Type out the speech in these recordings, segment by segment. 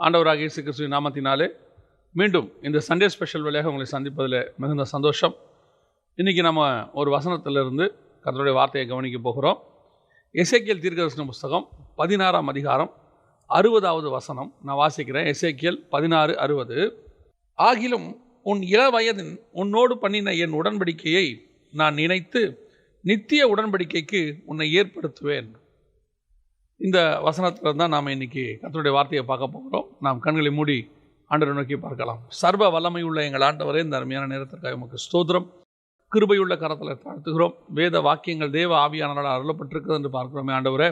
ஆண்டவராகிய இயேசு கிறிஸ்துவின் நாமத்தினாலே மீண்டும் இந்த சண்டே ஸ்பெஷல் வழியாக உங்களை சந்திப்பதில் மிகுந்த சந்தோஷம். இன்றைக்கி நம்ம ஒரு வசனத்திலிருந்து கர்த்தருடைய வார்த்தையை கவனிக்க போகிறோம். எசேக்கியேல் தீர்க்கதரிசன புஸ்தகம் 16ஆம் அதிகாரம் 60வது வசனம் நான் வாசிக்கிறேன். எசேக்கியேல் 16:60. ஆகிலும் உன் இளவயதின் உன்னோடு பண்ணின என் உடன்படிக்கையை நான் நினைத்து நித்திய உடன்படிக்கைக்கு உன்னை ஏற்படுத்துவேன். இந்த வசனத்தில் தான் நாம் இன்றைக்கி கர்த்தருடைய வார்த்தையை பார்க்க போகிறோம். நாம் கண்களை மூடி ஆண்டவரை நோக்கி பார்க்கலாம். சர்வ வல்லமை உள்ள எங்கள் ஆண்டவரே, இந்த அருமையான நேரத்திற்காக உமக்கு ஸ்தோத்திரம். கிருபையுள்ள கரத்தில் தாழ்த்துகிறோம். வேத வாக்கியங்கள் தேவ ஆவியானவரால் அருளப்பட்டிருக்கிறது என்று பார்க்கிறோமே ஆண்டவரே.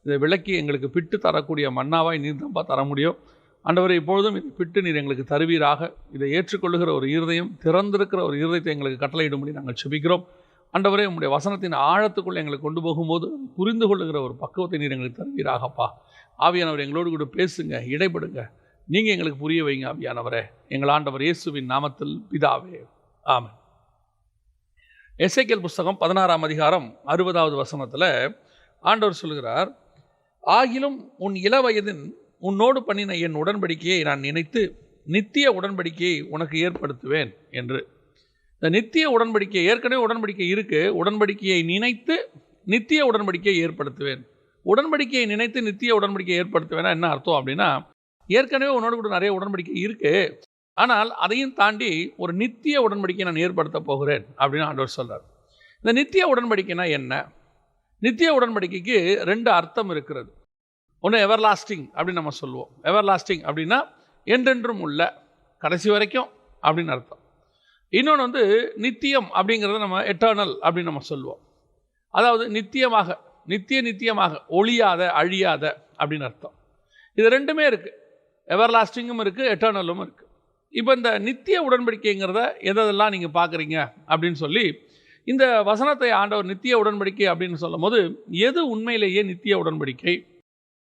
இதை விளக்கி எங்களுக்கு பிட்டு தரக்கூடிய மன்னாவாய் நீர் தம்பா தர முடியும் ஆண்டவரே. இப்பொழுதும் இதை பிட்டு நீர் எங்களுக்கு தருவீராக. இதை ஏற்றுக்கொள்ளுகிற ஒரு இருதயம், திறந்திருக்கிற ஒரு இருதயத்தை எங்களுக்கு கட்டளையிடும்படி நாங்கள் செபிக்கிறோம் ஆண்டவரே. உங்களுடைய வசனத்தின் ஆழத்துக்குள்ளே எங்களை கொண்டு போகும்போது புரிந்து கொள்ளுகிற ஒரு பக்குவத்தை நீர் எங்களுக்கு தருவீராகப்பா. ஆவியானவர் எங்களோடு கூட பேசுங்க, இடைப்படுங்க, நீங்கள் எங்களுக்கு புரிய வைங்க ஆவியானவரே. எங்கள் ஆண்டவர் இயேசுவின் நாமத்தில் பிதாவே, ஆமென். எசேக்கியேல் புஸ்தகம் 16ஆம் அதிகாரம் 60வது வசனத்தில் ஆண்டவர் சொல்கிறார், ஆகிலும் உன் இளவயதின் உன்னோடு பண்ணின என் உடன்படிக்கையை நான் நினைத்து நித்திய உடன்படிக்கையை உனக்கு ஏற்படுத்துவேன் என்று. இந்த நித்திய உடன்படிக்கை, ஏற்கனவே உடன்படிக்கை இருக்குது, உடன்படிக்கையை நினைத்து நித்திய உடன்படிக்கையை ஏற்படுத்துவேன். உடன்படிக்கையை நினைத்து நித்திய உடன்படிக்கையை ஏற்படுத்துவேன்னா என்ன அர்த்தம் அப்படின்னா, ஏற்கனவே உன்னோடு கூட நிறைய உடன்படிக்கை இருக்குது, ஆனால் அதையும் தாண்டி ஒரு நித்திய உடன்படிக்கையை நான் ஏற்படுத்த போகிறேன் அப்படின்னு ஆண்டவர் சொல்கிறார். இந்த நித்திய உடன்படிக்கைனா என்ன? நித்திய உடன்படிக்கைக்கு 2 அர்த்தம் இருக்கிறது. ஒன்று எவர்லாஸ்டிங் அப்படின்னு நம்ம சொல்லுவோம். எவர்லாஸ்டிங் அப்படின்னா என்றென்றும் உள்ள, கடைசி வரைக்கும் அப்படின்னு அர்த்தம். இன்னொன்று நித்தியம் அப்படிங்கிறத நம்ம எட்டர்னல் அப்படின்னு நம்ம சொல்லுவோம். அதாவது நித்தியமாக, நித்தியமாக, ஒழியாத, அழியாத அப்படின்னு அர்த்தம். இது 2மே இருக்குது. எவர்லாஸ்டிங்கும் இருக்குது, எட்டர்னலும் இருக்குது. இப்போ இந்த நித்திய உடன்படிக்கைங்கிறத எதெல்லாம் நீங்கள் பார்க்குறீங்க அப்படின்னு சொல்லி இந்த வசனத்தை ஆண்டவர் நித்திய உடன்படிக்கை அப்படின்னு சொல்லும் போது, எது உண்மையிலேயே நித்திய உடன்படிக்கை,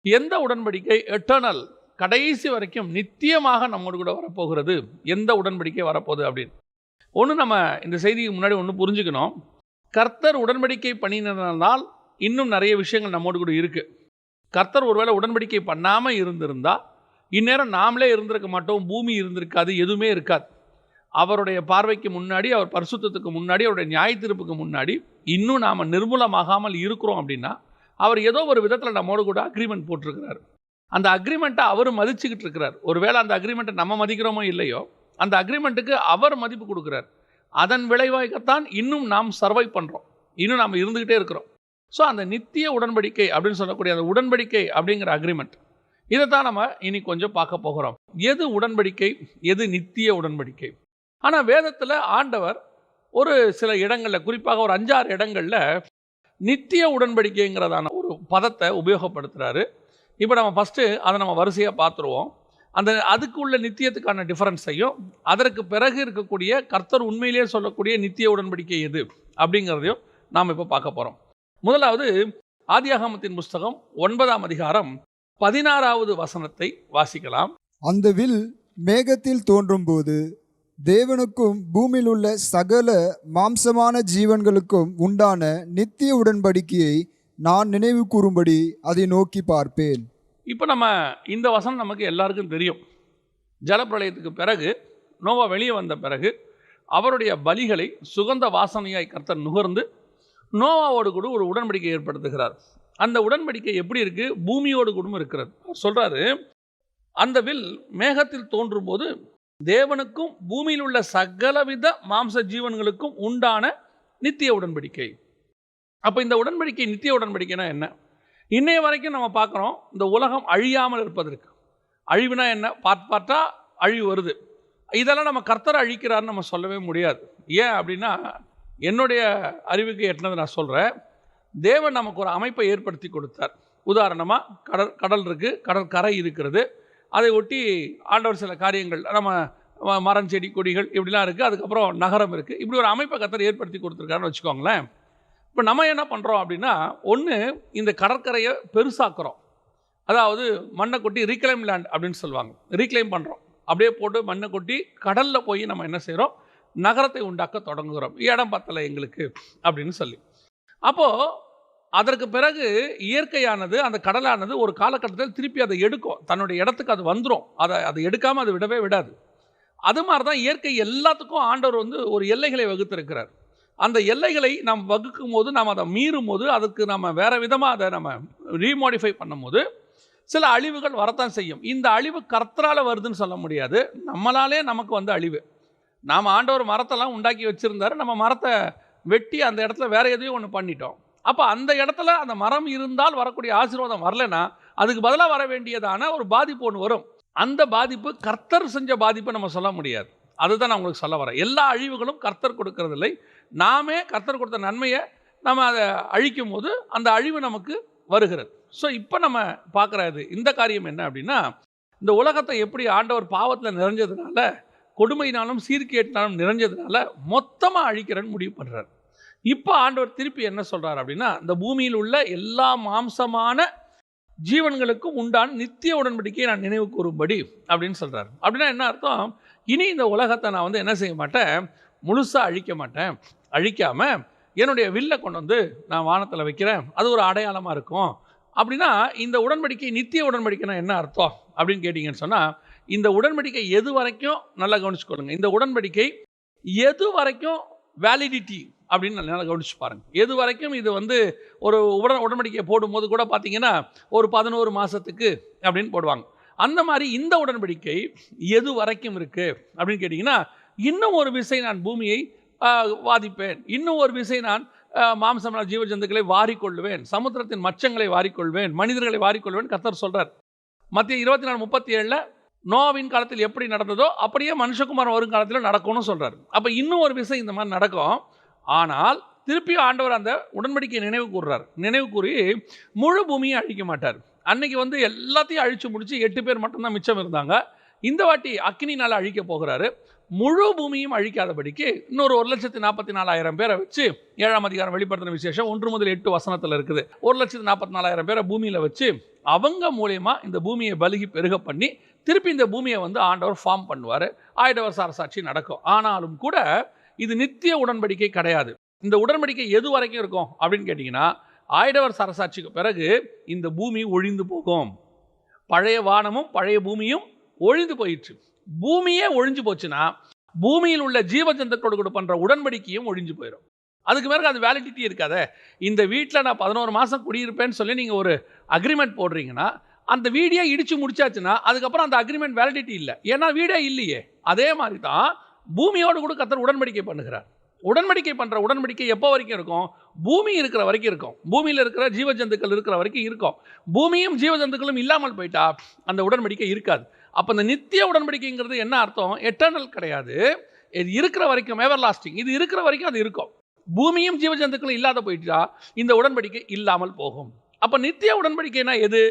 எந்த உடன்படிக்கை எட்டர்னல், கடைசி வரைக்கும் நித்தியமாக நம்மோடு கூட வரப்போகிறது, எந்த உடன்படிக்கை வரப்போகுது அப்படின்னு ஒன்று நம்ம இந்த செய்திக்கு முன்னாடி ஒன்று புரிஞ்சுக்கணும். கர்த்தர் உடன்படிக்கை பண்ணினதால் இன்னும் நிறைய விஷயங்கள் நம்மோடு கூட இருக்குது. கர்த்தர் ஒருவேளை உடன்படிக்கை பண்ணாமல் இருந்திருந்தால் இந்நேரம் நாமளே இருந்திருக்க மாட்டோம், பூமி இருந்திருக்காது, எதுவுமே இருக்காது. அவருடைய பார்வைக்கு முன்னாடி, அவர் பரிசுத்தத்துக்கு முன்னாடி, அவருடைய நியாய தீர்ப்புக்கு முன்னாடி இன்னும் நாம் நிர்மூலமாகாமல் இருக்கிறோம் அப்படின்னா அவர் ஏதோ ஒரு விதத்தில் நம்மோடு கூட அக்ரிமெண்ட் போட்டிருக்கிறார். அந்த அக்ரிமெண்ட்டை அவர் மதிச்சுக்கிட்டு இருக்கிறார். ஒருவேளை அந்த அக்ரிமெண்ட்டை நம்ம மதிக்கிறோமோ இல்லையோ, அந்த அக்ரிமெண்ட்டுக்கு அவர் மதிப்பு கொடுக்குறார். அதன் விளைவாகத்தான் இன்னும் நாம் சர்வை பண்ணுறோம், இன்னும் நாம் இருந்துக்கிட்டே இருக்கிறோம். ஸோ அந்த நித்திய உடன்படிக்கை அப்படின்னு சொல்லக்கூடிய அந்த உடன்படிக்கை அப்படிங்கிற அக்ரிமெண்ட், இதை தான் நம்ம இனி கொஞ்சம் பார்க்க போகிறோம். எது உடன்படிக்கை, எது நித்திய உடன்படிக்கை? ஆனால் வேதத்தில் ஆண்டவர் ஒரு சில இடங்களில், குறிப்பாக ஒரு 5-6 இடங்களில் நித்திய உடன்படிக்கைங்கிறதான ஒரு பதத்தை உபயோகப்படுத்துகிறாரு. இப்போ நம்ம ஃபஸ்ட்டு அதை நம்ம வரிசையாக பார்த்துருவோம். அதுக்கு உள்ள நித்தியத்துக்கான டிஃபரன்ஸையும், அதற்கு பிறகு இருக்கக்கூடிய கர்த்தர் உண்மையிலேயே சொல்லக்கூடிய நித்திய உடன்படிக்கை எது அப்படிங்கிறதையும் நாம் இப்போ பார்க்க போகிறோம். முதலாவது ஆதியாகமத்தின் புஸ்தகம் 9ஆம் அதிகாரம் 16வது வசனத்தை வாசிக்கலாம். அந்த வில் மேகத்தில் தோன்றும்போது தேவனுக்கும் பூமியில் உள்ள சகல மாம்சமான ஜீவன்களுக்கும் உண்டான நித்திய உடன்படிக்கையை நான் நினைவு கூறும்படி அதை நோக்கி பார்ப்பேன். இப்போ நம்ம இந்த வசனம் நமக்கு எல்லாருக்கும் தெரியும். ஜலப்பிரளயத்துக்கு பிறகு, நோவா வெளியே வந்த பிறகு அவருடைய பலிகளை சுகந்த வாசனையாய் கர்த்தர் நுகர்ந்து நோவாவோடு கூட ஒரு உடன்படிக்கை ஏற்படுத்துகிறார். அந்த உடன்படிக்கை எப்படி இருக்குது? பூமியோடு கூட இருக்கிறது. அவர் சொல்கிறாரு, அந்த வில் மேகத்தில் தோன்றும் போது தேவனுக்கும் பூமியில் உள்ள சகலவித மாம்ச ஜீவன்களுக்கும் உண்டான நித்திய உடன்படிக்கை. அப்போ இந்த உடன்படிக்கை, நித்திய உடன்படிக்கைனா என்ன? இன்னைய வரைக்கும் நம்ம பார்க்குறோம், இந்த உலகம் அழியாமல் இருப்பதற்கு. அழிவுனா என்ன? பார்த்தா அழிவு வருது. இதெல்லாம் நம்ம கர்த்தரை அழிக்கிறாருன்னு நம்ம சொல்லவே முடியாது. ஏன் அப்படின்னா, என்னுடைய அறிவுக்கு எட்டினது நான் சொல்கிறேன். தேவன் நமக்கு ஒரு அமைப்பை ஏற்படுத்தி கொடுத்தார். உதாரணமாக கடல் இருக்குது, கடற்கரை இருக்கிறது, அதை ஒட்டி ஆண்டவர் சில காரியங்கள், நம்ம மரம் செடி கொடிகள் இப்படிலாம் இருக்குது, அதுக்கப்புறம் நகரம் இருக்குது. இப்படி ஒரு அமைப்பை கர்த்தர் ஏற்படுத்தி கொடுத்துருக்காருன்னு வச்சுக்கோங்களேன். இப்போ நம்ம என்ன பண்ணுறோம் அப்படின்னா, ஒன்று இந்த கடற்கரையை பெருசாக்குறோம். அதாவது மண்ணை கொட்டி ரீக்ளைம் லேண்ட் அப்படின்னு சொல்லுவாங்க, ரீக்ளைம் பண்ணுறோம். அப்படியே போட்டு மண்ணை கொட்டி கடலில் போய் நம்ம என்ன செய்கிறோம், நகரத்தை உண்டாக்க தொடங்குகிறோம். இடம் பத்தலை எங்களுக்கு அப்படின்னு சொல்லி. அப்போது அதற்கு பிறகு இயற்கையானது, அந்த கடலானது ஒரு காலகட்டத்தில் திருப்பி அதை எடுக்கும், தன்னுடைய இடத்துக்கு அது வந்துடும். அதை எடுக்காமல் அது விடவே விடாது. அது மாதிரி தான் இயற்கை எல்லாத்துக்கும் ஆண்டவர் வந்து ஒரு எல்லைகளை வகுத்திருக்கிறார். அந்த எல்லைகளை நாம் வகுக்கும் போது, நாம் அதை மீறும் போது, அதுக்கு நம்ம வேறு விதமாக அதை நம்ம ரீமாடிஃபை பண்ணும்போது சில அழிவுகள் வரத்தான் செய்யும். இந்த அழிவு கர்த்தரால் வருதுன்னு சொல்ல முடியாது, நம்மளாலே நமக்கு வந்து அழிவு. நாம் ஆண்டவர் மரத்தெல்லாம் உண்டாக்கி வச்சுருந்தார், நம்ம மரத்தை வெட்டி அந்த இடத்துல வேறு எதையும் ஒன்று பண்ணிட்டோம். அப்போ அந்த இடத்துல அந்த மரம் இருந்தால் வரக்கூடிய ஆசீர்வாதம் வரலைன்னா அதுக்கு பதிலாக வர வேண்டியதான ஒரு பாதிப்பு ஒன்று வரும். அந்த பாதிப்பு கர்த்தர் செஞ்ச பாதிப்பு நம்ம சொல்ல முடியாது. அதுதான் நான் உங்களுக்கு சொல்ல வரேன். எல்லா அழிவுகளும் கர்த்தர் கொடுக்கறதில்லை. நாமே கர்த்தர் கொடுத்த நன்மையை நம்ம அதை அழிக்கும் போது அந்த அழிவு நமக்கு வருகிறது. ஸோ இப்போ நம்ம பார்க்குறது இந்த காரியம் என்ன அப்படின்னா, இந்த உலகத்தை எப்படி ஆண்டவர் பாவத்தில் நிறைஞ்சதுனால, கொடுமையினாலும் சீர்கேட்டினாலும் நிறைஞ்சதுனால மொத்தமாக அழிக்கிறன்னு முடிவு பண்ணுறார். இப்போ ஆண்டவர் திருப்பி என்ன சொல்கிறார் அப்படின்னா, இந்த பூமியில் உள்ள எல்லா மாம்சமான ஜீவன்களுக்கும் உண்டான நித்திய உடன்படிக்கையை நான் நினைவு கூறும்படி அப்படின்னு சொல்கிறார். அப்படின்னா என்ன அர்த்தம்? இனி இந்த உலகத்தை நான் வந்து என்ன செய்ய மாட்டேன், முழுசாக அழிக்க மாட்டேன். அழிக்காமல் என்னுடைய வில்லை கொண்டு வந்து நான் வானத்தில் வைக்கிறேன், அது ஒரு அடையாளமாக இருக்கும். அப்படின்னா இந்த உடன்படிக்கை நித்திய உடன்படிக்கைனா என்ன அர்த்தம் அப்படின்னு கேட்டிங்கன்னு சொன்னால், இந்த உடன்படிக்கை எது வரைக்கும் நல்லா கவனிச்சுக்கொள்ளுங்க. இந்த உடன்படிக்கை எது வரைக்கும் வேலிடிட்டி அப்படின்னு நல்லா கவனிச்சு பாருங்கள். எது வரைக்கும் இது வந்து ஒரு உடன்படிக்கையை போடும்போது கூட பார்த்தீங்கன்னா ஒரு 11 மாதத்துக்கு அப்படின்னு போடுவாங்க. அந்த மாதிரி இந்த உடன்படிக்கை எது வரைக்கும் இருக்குது அப்படின்னு கேட்டிங்கன்னா, இன்னும் ஒரு விசை நான் பூமியை வாதிப்பேன், இன்னும் ஒரு விசை நான் மாம்சமான ஜீவ ஜந்துக்களை வாரிக்கொள்வேன், சமுத்திரத்தின் மச்சங்களை வாரிக்கொள்வேன், மனிதர்களை வாரிக்கொள்வேன் கர்த்தர் சொல்கிறார். மத்திய 24:37 நோவாவின் காலத்தில் எப்படி நடந்ததோ அப்படியே மனுஷகுமாரன் வரும் காலத்தில் நடக்கும்னு சொல்கிறார். அப்போ இன்னும் ஒரு விஷயம் இந்த மாதிரி நடக்கும். ஆனால் திருப்பியும் ஆண்டவர் அந்த உடன்படிக்கையை நினைவு கூறுறார். நினைவு கூறி முழு பூமியை அழிக்க மாட்டார். அன்னைக்கு வந்து எல்லாத்தையும் அழித்து முடித்து 8 பேர் மட்டும்தான் மிச்சம் இருந்தாங்க. இந்த வாட்டி அக்கினினால் அழிக்க போகிறாரு. முழு பூமியும் அழிக்காதபடிக்கு இன்னொரு 1,44,000 பேரை வச்சு, 7ஆம் அதிகாரம் வெளிப்படுத்தின விசேஷம் 1 முதல் 8 வசனத்தில் இருக்குது. 1,44,000 பேரை பூமியில் வச்சு அவங்க மூலயமா இந்த பூமியை பலுகி பெருக பண்ணி திருப்பி இந்த பூமியை வந்து ஆண்டவர் ஃபார்ம் பண்ணுவார். 1000 வருஷ அரசாட்சி நடக்கும். ஆனாலும் கூட இது நித்திய உடன்படிக்கை கிடையாது. இந்த உடன்படிக்கை எது வரைக்கும் இருக்கும் அப்படின்னு கேட்டிங்கன்னா, 1000 வருஷ அரசாட்சிக்கு பிறகு இந்த பூமி ஒழிந்து போகும். பழைய வானமும் பழைய பூமியும் ஒழிந்து போயிடுச்சு. பூமியே ஒழிஞ்சு போச்சுன்னா பூமியில் உள்ள ஜீவஜந்துக்களோடு கூட பண்ணுற உடன்படிக்கையும் ஒழிஞ்சு போயிடும். அதுக்கு பிறகு அது வேலிடிட்டி இருக்காதே. இந்த வீட்டில் நான் 11 மாதம் குடியிருப்பேன்னு சொல்லி நீங்கள் ஒரு அக்ரிமெண்ட் போடுறீங்கன்னா, அந்த வீடே இடித்து முடிச்சாச்சுன்னா அதுக்கப்புறம் அந்த அக்ரிமெண்ட் வேலிடிட்டி இல்லை, ஏன்னா வீடே இல்லையே. அதே மாதிரி தான் பூமியோடு கூட கர்த்தர் உடன்படிக்கை பண்ணுகிறார். உடன்படிக்கை பண்ணுற உடன்படிக்கை எப்போ வரைக்கும் இருக்கும்? பூமி இருக்கிற வரைக்கும் இருக்கும். பூமியில் இருக்கிற ஜீவஜந்துக்கள் இருக்கிற வரைக்கும் இருக்கும். பூமியும் ஜீவஜந்துக்களும் இல்லாமல் போயிட்டா அந்த உடன்படிக்கை இருக்காது. அப்போ இந்த நித்திய உடன்படிக்கைங்கிறது என்ன அர்த்தம்? எட்டர்னல் கிடையாது. இது இருக்கிற வரைக்கும் எவர் லாஸ்டிங். இது இருக்கிற வரைக்கும் அது இருக்கும். பூமியும் ஜீவஜந்துக்களும் இல்லாத போயிட்டா இந்த உடன்படிக்கை இல்லாமல் போகும். அப்போ நித்திய உடன்படிக்கைனா எது?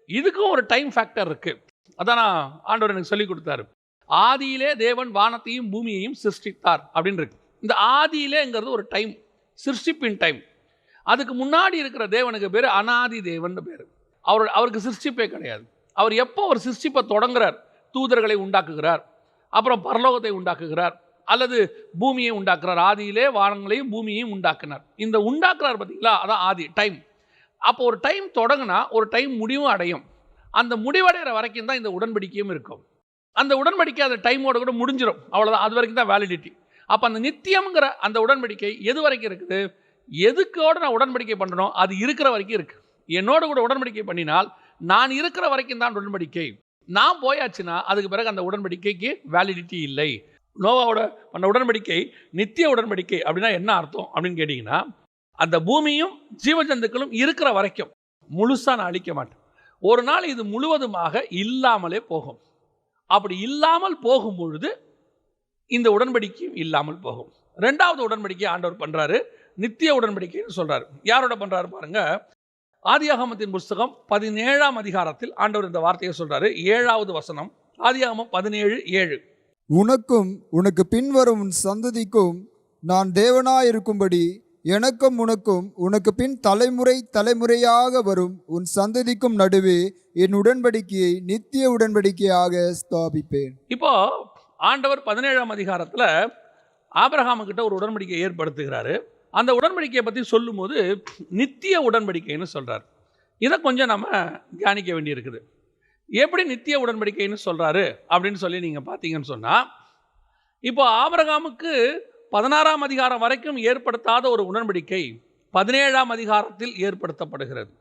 இதுக்கும் ஒரு டைம் ஃபேக்டர் இருக்குது. அதான் ஆண்டவர் எனக்கு சொல்லி கொடுத்தாரு. ஆதியிலே தேவன் வானத்தையும் பூமியையும் சிருஷ்டித்தார் அப்படின்னு இருக்கு. இந்த ஆதியிலேங்கிறது ஒரு டைம், சிருஷ்டிப்பின் டைம். அதுக்கு முன்னாடி இருக்கிற தேவனுக்கு பேர் அனாதி தேவன் பேர். அவருக்கு சிருஷ்டிப்பே கிடையாது. அவர் எப்போ ஒரு சிருஷ்டிப்பை தொடங்குறார், தூதர்களை உண்டாக்குகிறார், அப்புறம் பரலோகத்தை உண்டாக்குகிறார், அல்லது பூமியை உண்டாக்குறார். ஆதியிலே வானங்களையும் பூமியையும் உண்டாக்குனார். இந்த உண்டாக்குறார் பார்த்தீங்களா, அதான் ஆதி டைம். அப்போ ஒரு டைம் தொடங்கினா ஒரு டைம் முடிவும் அடையும். அந்த முடிவடைகிற வரைக்கும் தான் இந்த உடன்படிக்கையும் இருக்கும். அந்த உடன்படிக்கை அந்த டைமோட கூட முடிஞ்சிடும், அவ்வளோதான். அது வரைக்கும் தான் வேலிடிட்டி. அப்போ அந்த நித்தியம்ங்கிற அந்த உடன்படிக்கை எது வரைக்கும் இருக்குது? எதுக்கோட நான் உடன்படிக்கை பண்ணணும் அது இருக்கிற வரைக்கும் இருக்குது. என்னோட கூட உடன்படிக்கை பண்ணினால் நான் இருக்கிற வரைக்கும் தான் உடன்படிக்கை. நான் போயாச்சுன்னா அதுக்கு பிறகு அந்த உடன்படிக்கைக்கு வேலிடிட்டி இல்லை. நோவாவோட பண்ண உடன்படிக்கை நித்திய உடன்படிக்கை அப்படின்னா என்ன அர்த்தம் அப்படின்னு கேட்டிங்கன்னா, அந்த பூமியும் ஜீவஜந்துக்களும் இருக்கிற வரைக்கும் முழுசாக நான் அழிக்க மாட்டேன். ஒரு நாள் இது முழுவதுமாக இல்லாமலே போகும். அப்படி இல்லாமல் போகும் பொழுது இந்த உடன்படிக்கையும் இல்லாமல் போகும். 2வது உடன்படிக்கை ஆண்டவர் பண்ணுறாரு, நித்திய உடன்படிக்கைன்னு சொல்கிறாரு. யாரோட பண்ணுறாரு பாருங்க. ஆதியாகமத்தின் புஸ்தகம் 17ஆம் அதிகாரத்தில் ஆண்டவர் இந்த வார்த்தையை சொல்கிறாரு. 7வது வசனம், ஆதியாகமம் 17:7. உனக்கும் உனக்கு பின்வரும் உன் சந்ததிக்கும் நான் தேவனாயிருக்கும்படி எனக்கும் உனக்கும் உனக்கு பின் தலைமுறை தலைமுறையாக வரும் உன் சந்ததிக்கும் நடுவே என் உடன்படிக்கையை நித்திய உடன்படிக்கையாக ஸ்தாபிப்பேன். இப்போ ஆண்டவர் 17ஆம் அதிகாரத்தில் ஆபிரகாமுக்கிட்ட ஒரு உடன்படிக்கை ஏற்படுத்துகிறாரு. அந்த உடன்படிக்கையை பற்றி சொல்லும்போது நித்திய உடன்படிக்கைன்னு சொல்கிறார். இதை கொஞ்சம் நம்ம தியானிக்க வேண்டியிருக்குது. எப்படி நித்திய உடன்படிக்கைன்னு சொல்கிறாரு அப்படின்னு சொல்லி நீங்கள் பார்த்தீங்கன்னு சொன்னால், இப்போ ஆபிரகாமுக்கு 16ஆம் அதிகாரம் வரைக்கும் ஏற்படுத்தாத ஒரு உடன்படிக்கை 17ஆம் அதிகாரத்தில் ஏற்படுத்தப்படுகிறது.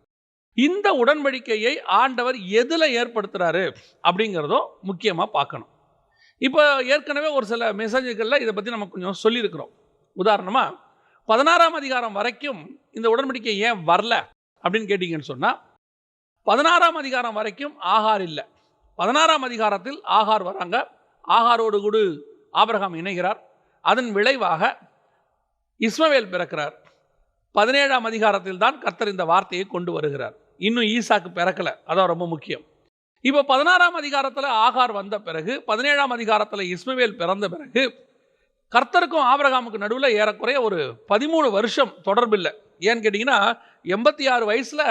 இந்த உடன்படிக்கையை ஆண்டவர் எதில் ஏற்படுத்துகிறாரு அப்படிங்கிறதும் முக்கியமாக பார்க்கணும். இப்போ ஏற்கனவே ஒரு சில மெசேஜ்களில் இதை பற்றி நம்ம கொஞ்சம் சொல்லியிருக்கிறோம். உதாரணமாக 16ஆம் அதிகாரம் வரைக்கும் இந்த உடன்படிக்கை ஏன் வரல அப்படின்னு கேட்டிங்கன்னு சொன்னால், 16ஆம் அதிகாரம் வரைக்கும் ஆகார் இல்லை. 16ஆம் அதிகாரத்தில் ஆகார் வராங்க. ஆகாரோடு கூட ஆபிரகாம் இணைகிறார். அதன் விளைவாக இஸ்மவேல் பிறக்கிறார். 17ஆம் அதிகாரத்தில் தான் கர்த்தர் இந்த வார்த்தையை கொண்டு வருகிறார். இன்னும் ஈசாக்கு பிறக்கலை, அதான் ரொம்ப முக்கியம். இப்போ 16ஆம் அதிகாரத்தில் ஆகார் வந்த பிறகு, 17ஆம் அதிகாரத்தில் இஸ்மவேல் பிறந்த பிறகு, கர்த்தருக்கும் ஆபிரகாமுக்கு நடுவில் ஏறக்குறைய ஒரு 13 வருஷம் தொடர்பில்லை. ஏன்னு கேட்டிங்கன்னா 86 வயசில்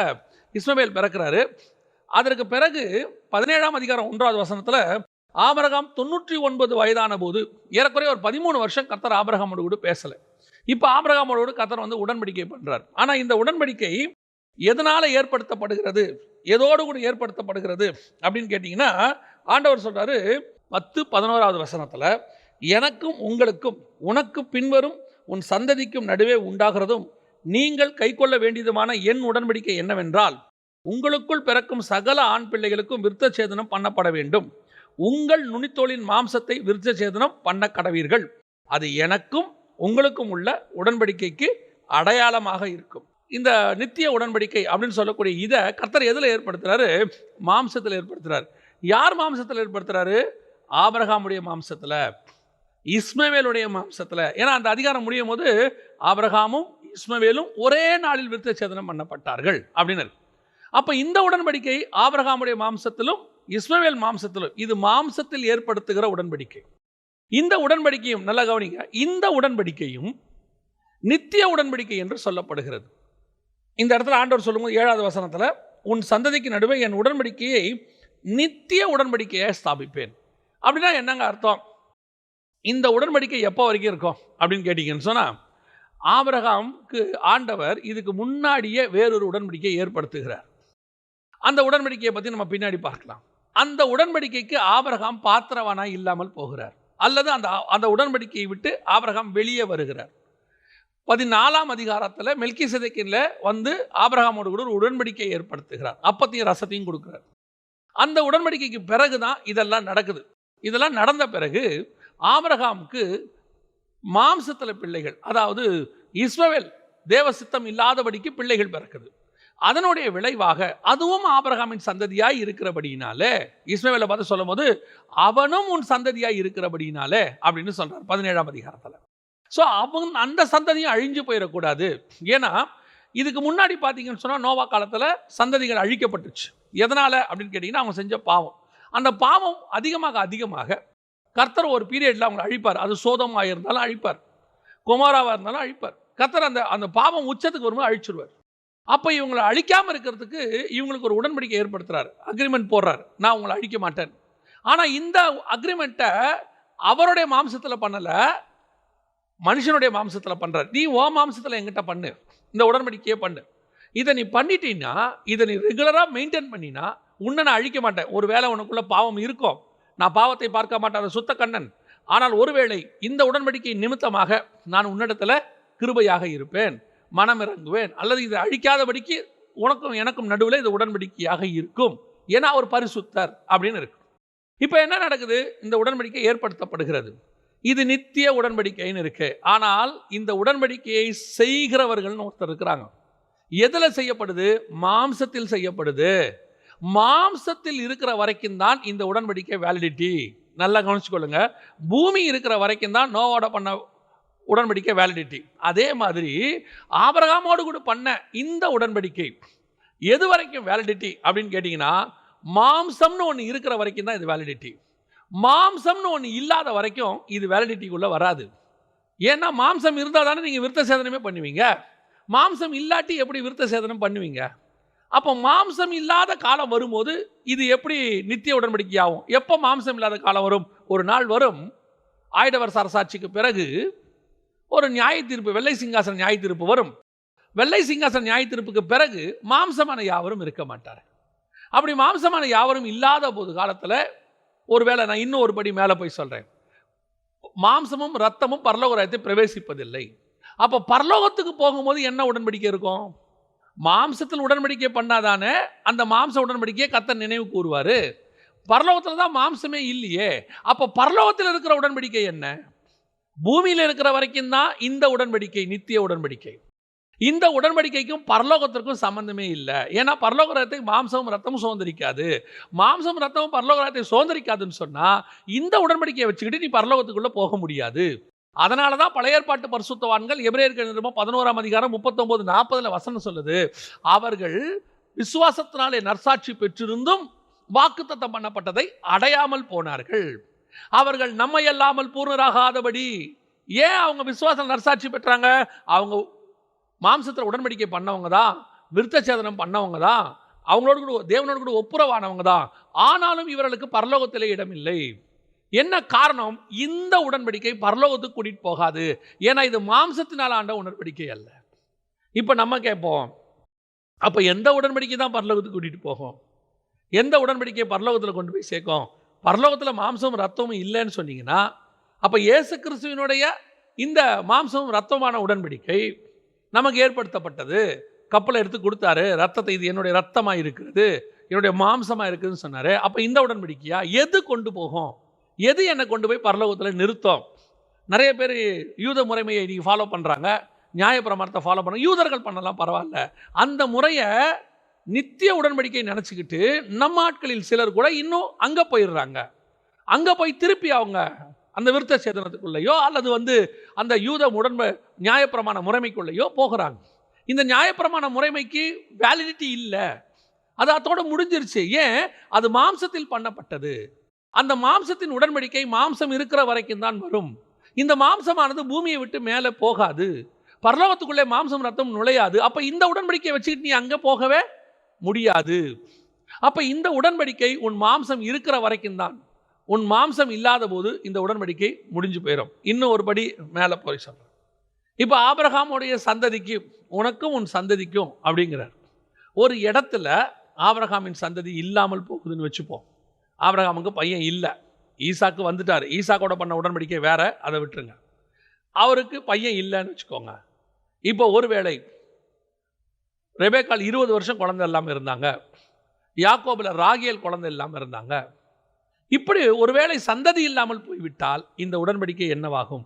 இஸ்மவேல் பிறக்கிறாரு. அதற்கு பிறகு 17ஆம் அதிகாரம் 1வது வசனத்தில் ஆபிரகாம் 99 வயதான போது ஏறக்குறைய ஒரு 13 வருஷம் கர்த்தர் ஆபிரகாமோடு கூட பேசலை. இப்போ ஆபிரகாமோடு கர்த்தர் வந்து உடன்படிக்கை பண்ணுறார். ஆனால் இந்த உடன்படிக்கை எதனால் ஏற்படுத்தப்படுகிறது, எதோடு கூட ஏற்படுத்தப்படுகிறது அப்படின்னு கேட்டிங்கன்னா, ஆண்டவர் சொல்கிறாரு 10-11வது வசனத்தில், எனக்கும் உங்களுக்கும் உனக்கு பின்வரும் உன் சந்ததிக்கும் நடுவே உண்டாகிறதும் நீங்கள் கைக்கொள்ள வேண்டியதுமான என் உடன்படிக்கை என்னவென்றால், உங்களுக்குள் பிறக்கும் சகல ஆண் பிள்ளைகளுக்கும் விருத்த சேதனம் பண்ணப்பட வேண்டும். உங்கள் நுனித்தோலின் மாம்சத்தை விருத்த சேதனம் பண்ண கடவீர்கள். அது எனக்கும் உங்களுக்கும் உள்ள உடன்படிக்கைக்கு அடையாளமாக இருக்கும். இந்த நித்திய உடன்படிக்கை அப்படின்னு சொல்லக்கூடிய இதை கர்த்தர் எதில் ஏற்படுத்துகிறாரு? மாம்சத்தில் ஏற்படுத்துகிறார். யார் மாம்சத்தில் ஏற்படுத்துகிறாரு? ஆபிரகாமுடைய மாம்சத்தில், இஸ்மவேலுடைய மாம்சத்தில். ஏன்னா அந்த அதிகாரம் முடியும் போது ஆபிரகாமும் இஸ்மவேலும் ஒரே நாளில் விருத்த சேதனம் பண்ணப்பட்டார்கள் அப்படின்னு. அப்போ இந்த உடன்படிக்கை ஆபிரகாமுடைய மாம்சத்திலும் இஸ்மவேல் மாம்சத்திலும், இது மாம்சத்தில் ஏற்படுத்துகிற உடன்படிக்கை. இந்த உடன்படிக்கையும் நல்லா கவனிங்க, இந்த உடன்படிக்கையும் நித்திய உடன்படிக்கை என்று சொல்லப்படுகிறது. இந்த இடத்துல ஆண்டவர் சொல்லும்போது 7வது வசனத்தில், உன் சந்ததிக்கு நடுவே என் உடன்படிக்கையை நித்திய உடன்படிக்கையை ஸ்தாபிப்பேன். அப்படின்னா என்னங்க அர்த்தம்? இந்த உடன்படிக்கை எப்போ வரைக்கும் இருக்கும் அப்படின்னு கேட்டிங்கன்னு சொன்னால், ஆபிரகாமுக்கு ஆண்டவர் இதுக்கு முன்னாடியே வேறொரு உடன்படிக்கையை ஏற்படுத்துகிறார். அந்த உடன்படிக்கையை பற்றி நம்ம பின்னாடி பார்க்கலாம். அந்த உடன்படிக்கைக்கு ஆபிரகாம் பாத்திரவானாய் இல்லாமல் போகிறார், அல்லது அந்த உடன்படிக்கையை விட்டு ஆபிரகாம் வெளியே வருகிறார். 14ஆம் அதிகாரத்தில் மெல்கிசேதேக்கில் வந்து ஆபிரகாமோடு கூட ஒரு உடன்படிக்கையை ஏற்படுத்துகிறார். அப்பத்தையும் ரசத்தையும் கொடுக்குறார். அந்த உடன்படிக்கைக்கு பிறகு தான் இதெல்லாம் நடக்குது. இதெல்லாம் நடந்த பிறகு ஆபிரகாமுக்கு மாம்சத்தில் பிள்ளைகள், அதாவது இஸ்மவேல் தேவ சித்தம் இல்லாதபடிக்கு பிள்ளைகள் பிறக்குது. அதனுடைய விளைவாக அதுவும் ஆபிரகாமின் சந்ததியாய் இருக்கிறபடியினாலே, இஸ்மவேலை பார்த்து சொல்லும் போது அவனும் உன் சந்ததியாய் இருக்கிறபடியினாலே அப்படின்னு சொல்றார் 17ஆம் அதிகாரத்தில். ஸோ அந்த சந்ததியும் அழிஞ்சு போயிடக்கூடாது. ஏன்னா இதுக்கு முன்னாடி பார்த்தீங்கன்னு சொன்னால் நோவா காலத்தில் சந்ததிகள் அழிக்கப்பட்டுச்சு. எதனால் அப்படின்னு கேட்டிங்கன்னா, அவங்க செஞ்ச பாவம். அந்த பாவம் அதிகமாக கர்த்தர் ஒரு பீரியடில் அவங்களை அழிப்பார். அது சோதமாக இருந்தாலும் அழிப்பார், குமாராவாக இருந்தாலும் அழிப்பார். கர்த்தர் அந்த பாவம் உச்சத்துக்கு வரும்போது அழிச்சிடுவார். அப்போ இவங்களை அழிக்காமல் இருக்கிறதுக்கு இவங்களுக்கு ஒரு உடன்படிக்கை ஏற்படுத்துறாரு, அக்ரிமெண்ட் போடுறாரு, நான் உங்களை அழிக்க மாட்டேன். ஆனால் இந்த அக்ரிமெண்ட்டை அவருடைய மாம்சத்தில் பண்ணலை, மனுஷனுடைய மாம்சத்தில் பண்ணுறார். நீ ஓ மாம்சத்தில் எங்கிட்ட பண்ணு, இந்த உடன்படிக்கையே பண்ணு. இதை நீ பண்ணிட்டீன்னா, இதை நீ ரெகுலராக மெயின்டைன் பண்ணினா உன்னை நான் அழிக்க மாட்டேன். ஒரு வேளை உனக்குள்ள பாவம் இருக்கும், நான் பாவத்தை பார்க்க மாட்டேன், அதை சுத்த கண்ணன். ஆனால் ஒருவேளை இந்த உடன்படிக்கை நிமித்தமாக நான் உன்னிடத்தில் கிருபையாக இருப்பேன், மனம் இறங்குவேன், அல்லது இதை அழிக்காதபடிக்கு உனக்கும் எனக்கும் நடுவில் இது உடன்படிக்கையாக இருக்கும். ஏன்னா அவர் பரிசுத்தர் அப்படின்னு இருக்கு. இப்போ என்ன நடக்குது? இந்த உடன்படிக்கை ஏற்படுத்தப்படுகிறது. இது நித்திய உடன்படிக்கைன்னு இருக்கு. ஆனால் இந்த உடன்படிக்கையை செய்கிறவர்கள்னு ஒருத்தர் இருக்கிறாங்க. எதில் செய்யப்படுது? மாம்சத்தில் செய்யப்படுது. மாம்சத்தில் இருக்கிற வரைக்கும் தான் இந்த உடன்படிக்கை வேலிடிட்டி. நல்லா கவனிச்சுக்கொள்ளுங்க. பூமி இருக்கிற வரைக்கும் தான் நோவோட பண்ண உடன்படிக்கை வேலிடிட்டி. அதே மாதிரி ஆபிரகாமோடு கூட பண்ண இந்த உடன்படிக்கை எது வரைக்கும் வேலிடிட்டி அப்படின்னு கேட்டிங்கன்னா, மாம்சம்னு ஒன்று இருக்கிற வரைக்கும் தான் இது வேலிடிட்டி. மாம்சம்னு ஒன்று இல்லாத வரைக்கும் இது வேலிடிட்டிக்குள்ளே வராது. ஏன்னா மாம்சம் இருந்தால் தானே நீங்கள் விருத்த சேதனமே பண்ணுவீங்க. மாம்சம் இல்லாட்டி எப்படி விருத்த சேதனம் பண்ணுவீங்க? அப்போ மாம்சம் இல்லாத காலம் வரும்போது இது எப்படி நித்திய உடன்படிக்கை ஆகும்? எப்போ மாம்சம் இல்லாத காலம் வரும்? ஒரு நாள் வரும், ஆயிடவர் அரசாட்சிக்கு பிறகு ஒரு நியாய தீர்ப்பு, வெள்ளை சிங்காசன நியாய தீர்ப்பு வரும். வெள்ளை சிங்காசன நியாய தீர்ப்புக்கு பிறகு மாம்சமான யாவரும் இருக்க மாட்டார். அப்படி மாம்சமான யாவரும் இல்லாத போது காலத்தில், ஒருவேளை நான் இன்னும் ஒரு படி மேலே போய் சொல்கிறேன், மாம்சமும் ரத்தமும் பரலோக ராஜ்யத்தை பிரவேசிப்பதில்லை. அப்போ பரலோகத்துக்கு போகும்போது என்ன உடன்படிக்கை இருக்கும்? மாம்சத்தில் உடன்படிக்கை பண்ணாதானே அந்த மாம்ச உடன்படிக்கையை கர்த்தர் நினைவு கூறுவார். பரலோகத்தில் தான் மாம்சமே இல்லையே. அப்போ பரலோகத்தில் இருக்கிற உடன்படிக்கை என்ன? பூமியில் இருக்கிற வரைக்கும் தான் இந்த உடன்படிக்கை, நித்திய உடன்படிக்கை. இந்த உடன்படிக்கைக்கும் பரலோகத்திற்கும் சம்பந்தமே இல்லை. ஏன்னா பரலோக ராஜ்யத்தை மாம்சமும் ரத்தமும் சுதந்திரிக்காது. மாம்சமும் ரத்தமும் பரலோக ராஜ்யத்தை சுதந்திரிக்காதுன்னு சொன்னால் இந்த உடன்படிக்கையை வச்சுக்கிட்டு நீ பரலோகத்துக்குள்ளே போக முடியாது. அதனால தான் பழைய ஏற்பாட்டு பரிசுத்தவான்கள் எபிரேயருக்கு நிருபம் 11ஆம் அதிகாரம் 39-40 வசனம் சொல்லுது, அவர்கள் விசுவாசத்தினாலே நற்சாட்சி பெற்றிருந்தும் வாக்குத்தத்தம் பண்ணப்பட்டதை அடையாமல் போனார்கள். அவர்கள் நம்மை அல்லாமல் பூர்ணராகாதபடி. ஏன் அவங்க விசுவாசம் நற்சாட்சி பெற்றாங்க? அவங்க மாம்சத்தில் உடன்படிக்கை பண்ணவங்க தான், விருத்த சேதனம் பண்ணவங்க தான், அவங்களோடு கூட தேவனோடு கூட ஒப்புரவானவங்க தான். ஆனாலும் இவர்களுக்கு பரலோகத்திலே இடமில்லை. என்ன காரணம்? இந்த உடன்படிக்கை பரலோகத்துக்கு கூட்டிட்டு போகாது. ஏன்னா இது மாம்சத்தினால் ஆண்ட உடன்படிக்கை அல்ல. இப்போ நம்ம கேட்போம், அப்போ எந்த உடன்படிக்கை தான் பரலோகத்துக்கு கூட்டிட்டு போகும்? எந்த உடன்படிக்கையை பரலோகத்தில் கொண்டு போய் சேர்க்கும்? பரலோகத்தில் மாம்சமும் ரத்தமும் இல்லைன்னு சொன்னீங்கன்னா, அப்போ இயேசு கிறிஸ்துவினுடைய இந்த மாம்சமும் ரத்தமான உடன்படிக்கை நமக்கு ஏற்படுத்தப்பட்டது. கப்பலை எடுத்து கொடுத்தாரு, ரத்தத்தை இது என்னுடைய ரத்தமாக இருக்கிறது, என்னுடைய மாம்சமாக இருக்குதுன்னு சொன்னார். அப்போ இந்த உடன்படிக்கையா? எது கொண்டு போகும்? எது என்னை கொண்டு போய் பரலோகத்தில் நிறுத்தும்? நிறைய பேர் யூத முறைமையை நீங்கள் ஃபாலோ பண்ணுறாங்க, நியாயப்பிரமாணத்தை ஃபாலோ பண்ணுறாங்க. யூதர்கள் பண்ணலாம், பரவாயில்ல. அந்த முறையை நித்திய உடன்படிக்கை நினச்சிக்கிட்டு நம்ம ஆட்களில் சிலர் கூட இன்னும் அங்கே போயிடுறாங்க. அங்கே போய் திருப்பி அவங்க அந்த விருத்த சேதனத்துக்குள்ளேயோ அல்லது அந்த யூத நியாயப்பிரமாண முறைமைக்குள்ளேயோ போகிறாங்க. இந்த நியாயப்பிரமாண முறைமைக்கு வேலிடிட்டி இல்லை, அது அதோட முடிஞ்சிருச்சு. ஏன்? அது மாம்சத்தில் பண்ணப்பட்டது. அந்த மாம்சத்தின் உடன்படிக்கை மாம்சம் இருக்கிற வரைக்கும் தான் வரும். இந்த மாம்சமானது பூமியை விட்டு மேலே போகாது, பரலோகத்துக்குள்ளே மாம்சம் ரத்தம் நுழையாது. அப்போ இந்த உடன்படிக்கையை வச்சுக்கிட்டு நீ அங்கே போகவே முடியாது. அப்போ இந்த உடன்படிக்கை உன் மாம்சம் இருக்கிற வரைக்கும் தான். உன் மாம்சம் இல்லாத போது இந்த உடன்படிக்கை முடிஞ்சு போயிடும். இன்னும் ஒரு படி மேலே போய் சொல்கிறேன். இப்போ ஆபிரகாமுடைய சந்ததிக்கு, உனக்கும் உன் சந்ததிக்கும் அப்படிங்கிறார். ஒரு இடத்துல ஆபிரகாமின் சந்ததி இல்லாமல் போகுதுன்னு வச்சுப்போம். ஆபிரகாமுக்கு பையன் இல்லை, ஈசாக்கு வந்துட்டார். ஈசாக்கோட பண்ண உடன்படிக்கை வேற, அதை விட்டுருங்க. அவருக்கு பையன் இல்லைன்னு வச்சுக்கோங்க. இப்போ ஒருவேளை ரெபேக்கால் 20 வருஷம் குழந்தை இல்லாமல் இருந்தாங்க, யாக்கோபில் ராகேல் குழந்தை இல்லாமல் இருந்தாங்க. இப்படி ஒருவேளை சந்ததி இல்லாமல் போய்விட்டால் இந்த உடன்படிக்கை என்னவாகும்?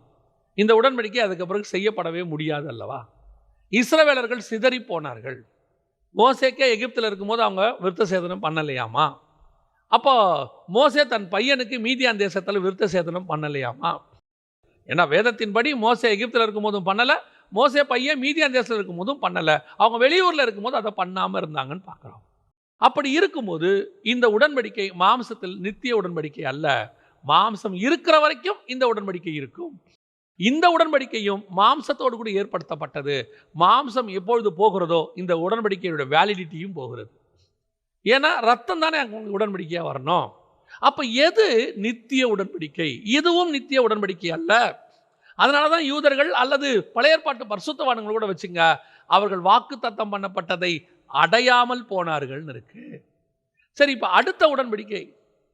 இந்த உடன்படிக்கை அதுக்கு பிறகு செய்யப்படவே முடியாது அல்லவா? இஸ்ரவேலர்கள் சிதறி போனார்கள். மோசேக்கே எகிப்தில் இருக்கும்போது அவங்க விருத்த சேதனம் பண்ணலையாமா? அப்போ மோசே தன் பையனுக்கு மீதியான் தேசத்தில் விருத்த சேதனம் பண்ணலையாமா? ஏன்னா வேதத்தின்படி மோசே எகிப்தில் இருக்கும்போதும் பண்ணலை, மோசே பையன் மீதியான் தேசத்தில் இருக்கும்போதும் பண்ணலை. அவங்க வெளியூரில் இருக்கும்போது அதை பண்ணாமல் இருந்தாங்கன்னு பார்க்குறோம். அப்படி இருக்கும்போது இந்த உடன்படிக்கை மாம்சத்தில் நித்திய உடன்படிக்கை அல்ல. மாம்சம் இருக்கிற வரைக்கும் இந்த உடன்படிக்கை இருக்கும். இந்த உடன்படிக்கையும் மாம்சத்தோடு கூட ஏற்படுத்தப்பட்டது. மாம்சம் எப்பொழுது போகிறதோ இந்த உடன்படிக்கையோட வேலிடிட்டியும் போகிறது. ஏன்னா ரத்தம் தானே உடன்படிக்கையாக வரணும். அப்போ எது நித்திய உடன்படிக்கை? இதுவும் நித்திய உடன்படிக்கை அல்ல. அதனால தான் யூதர்கள் அல்லது பழைய ஏற்பாட்டு பரிசுத்தவான்கள் கூட வச்சுங்க, அவர்கள் வாக்குத்தத்தம் பண்ணப்பட்டதை அடையாமல் போனார்கள்னு இருக்கு. சரி, இப்போ அடுத்த உடன்படிக்கை,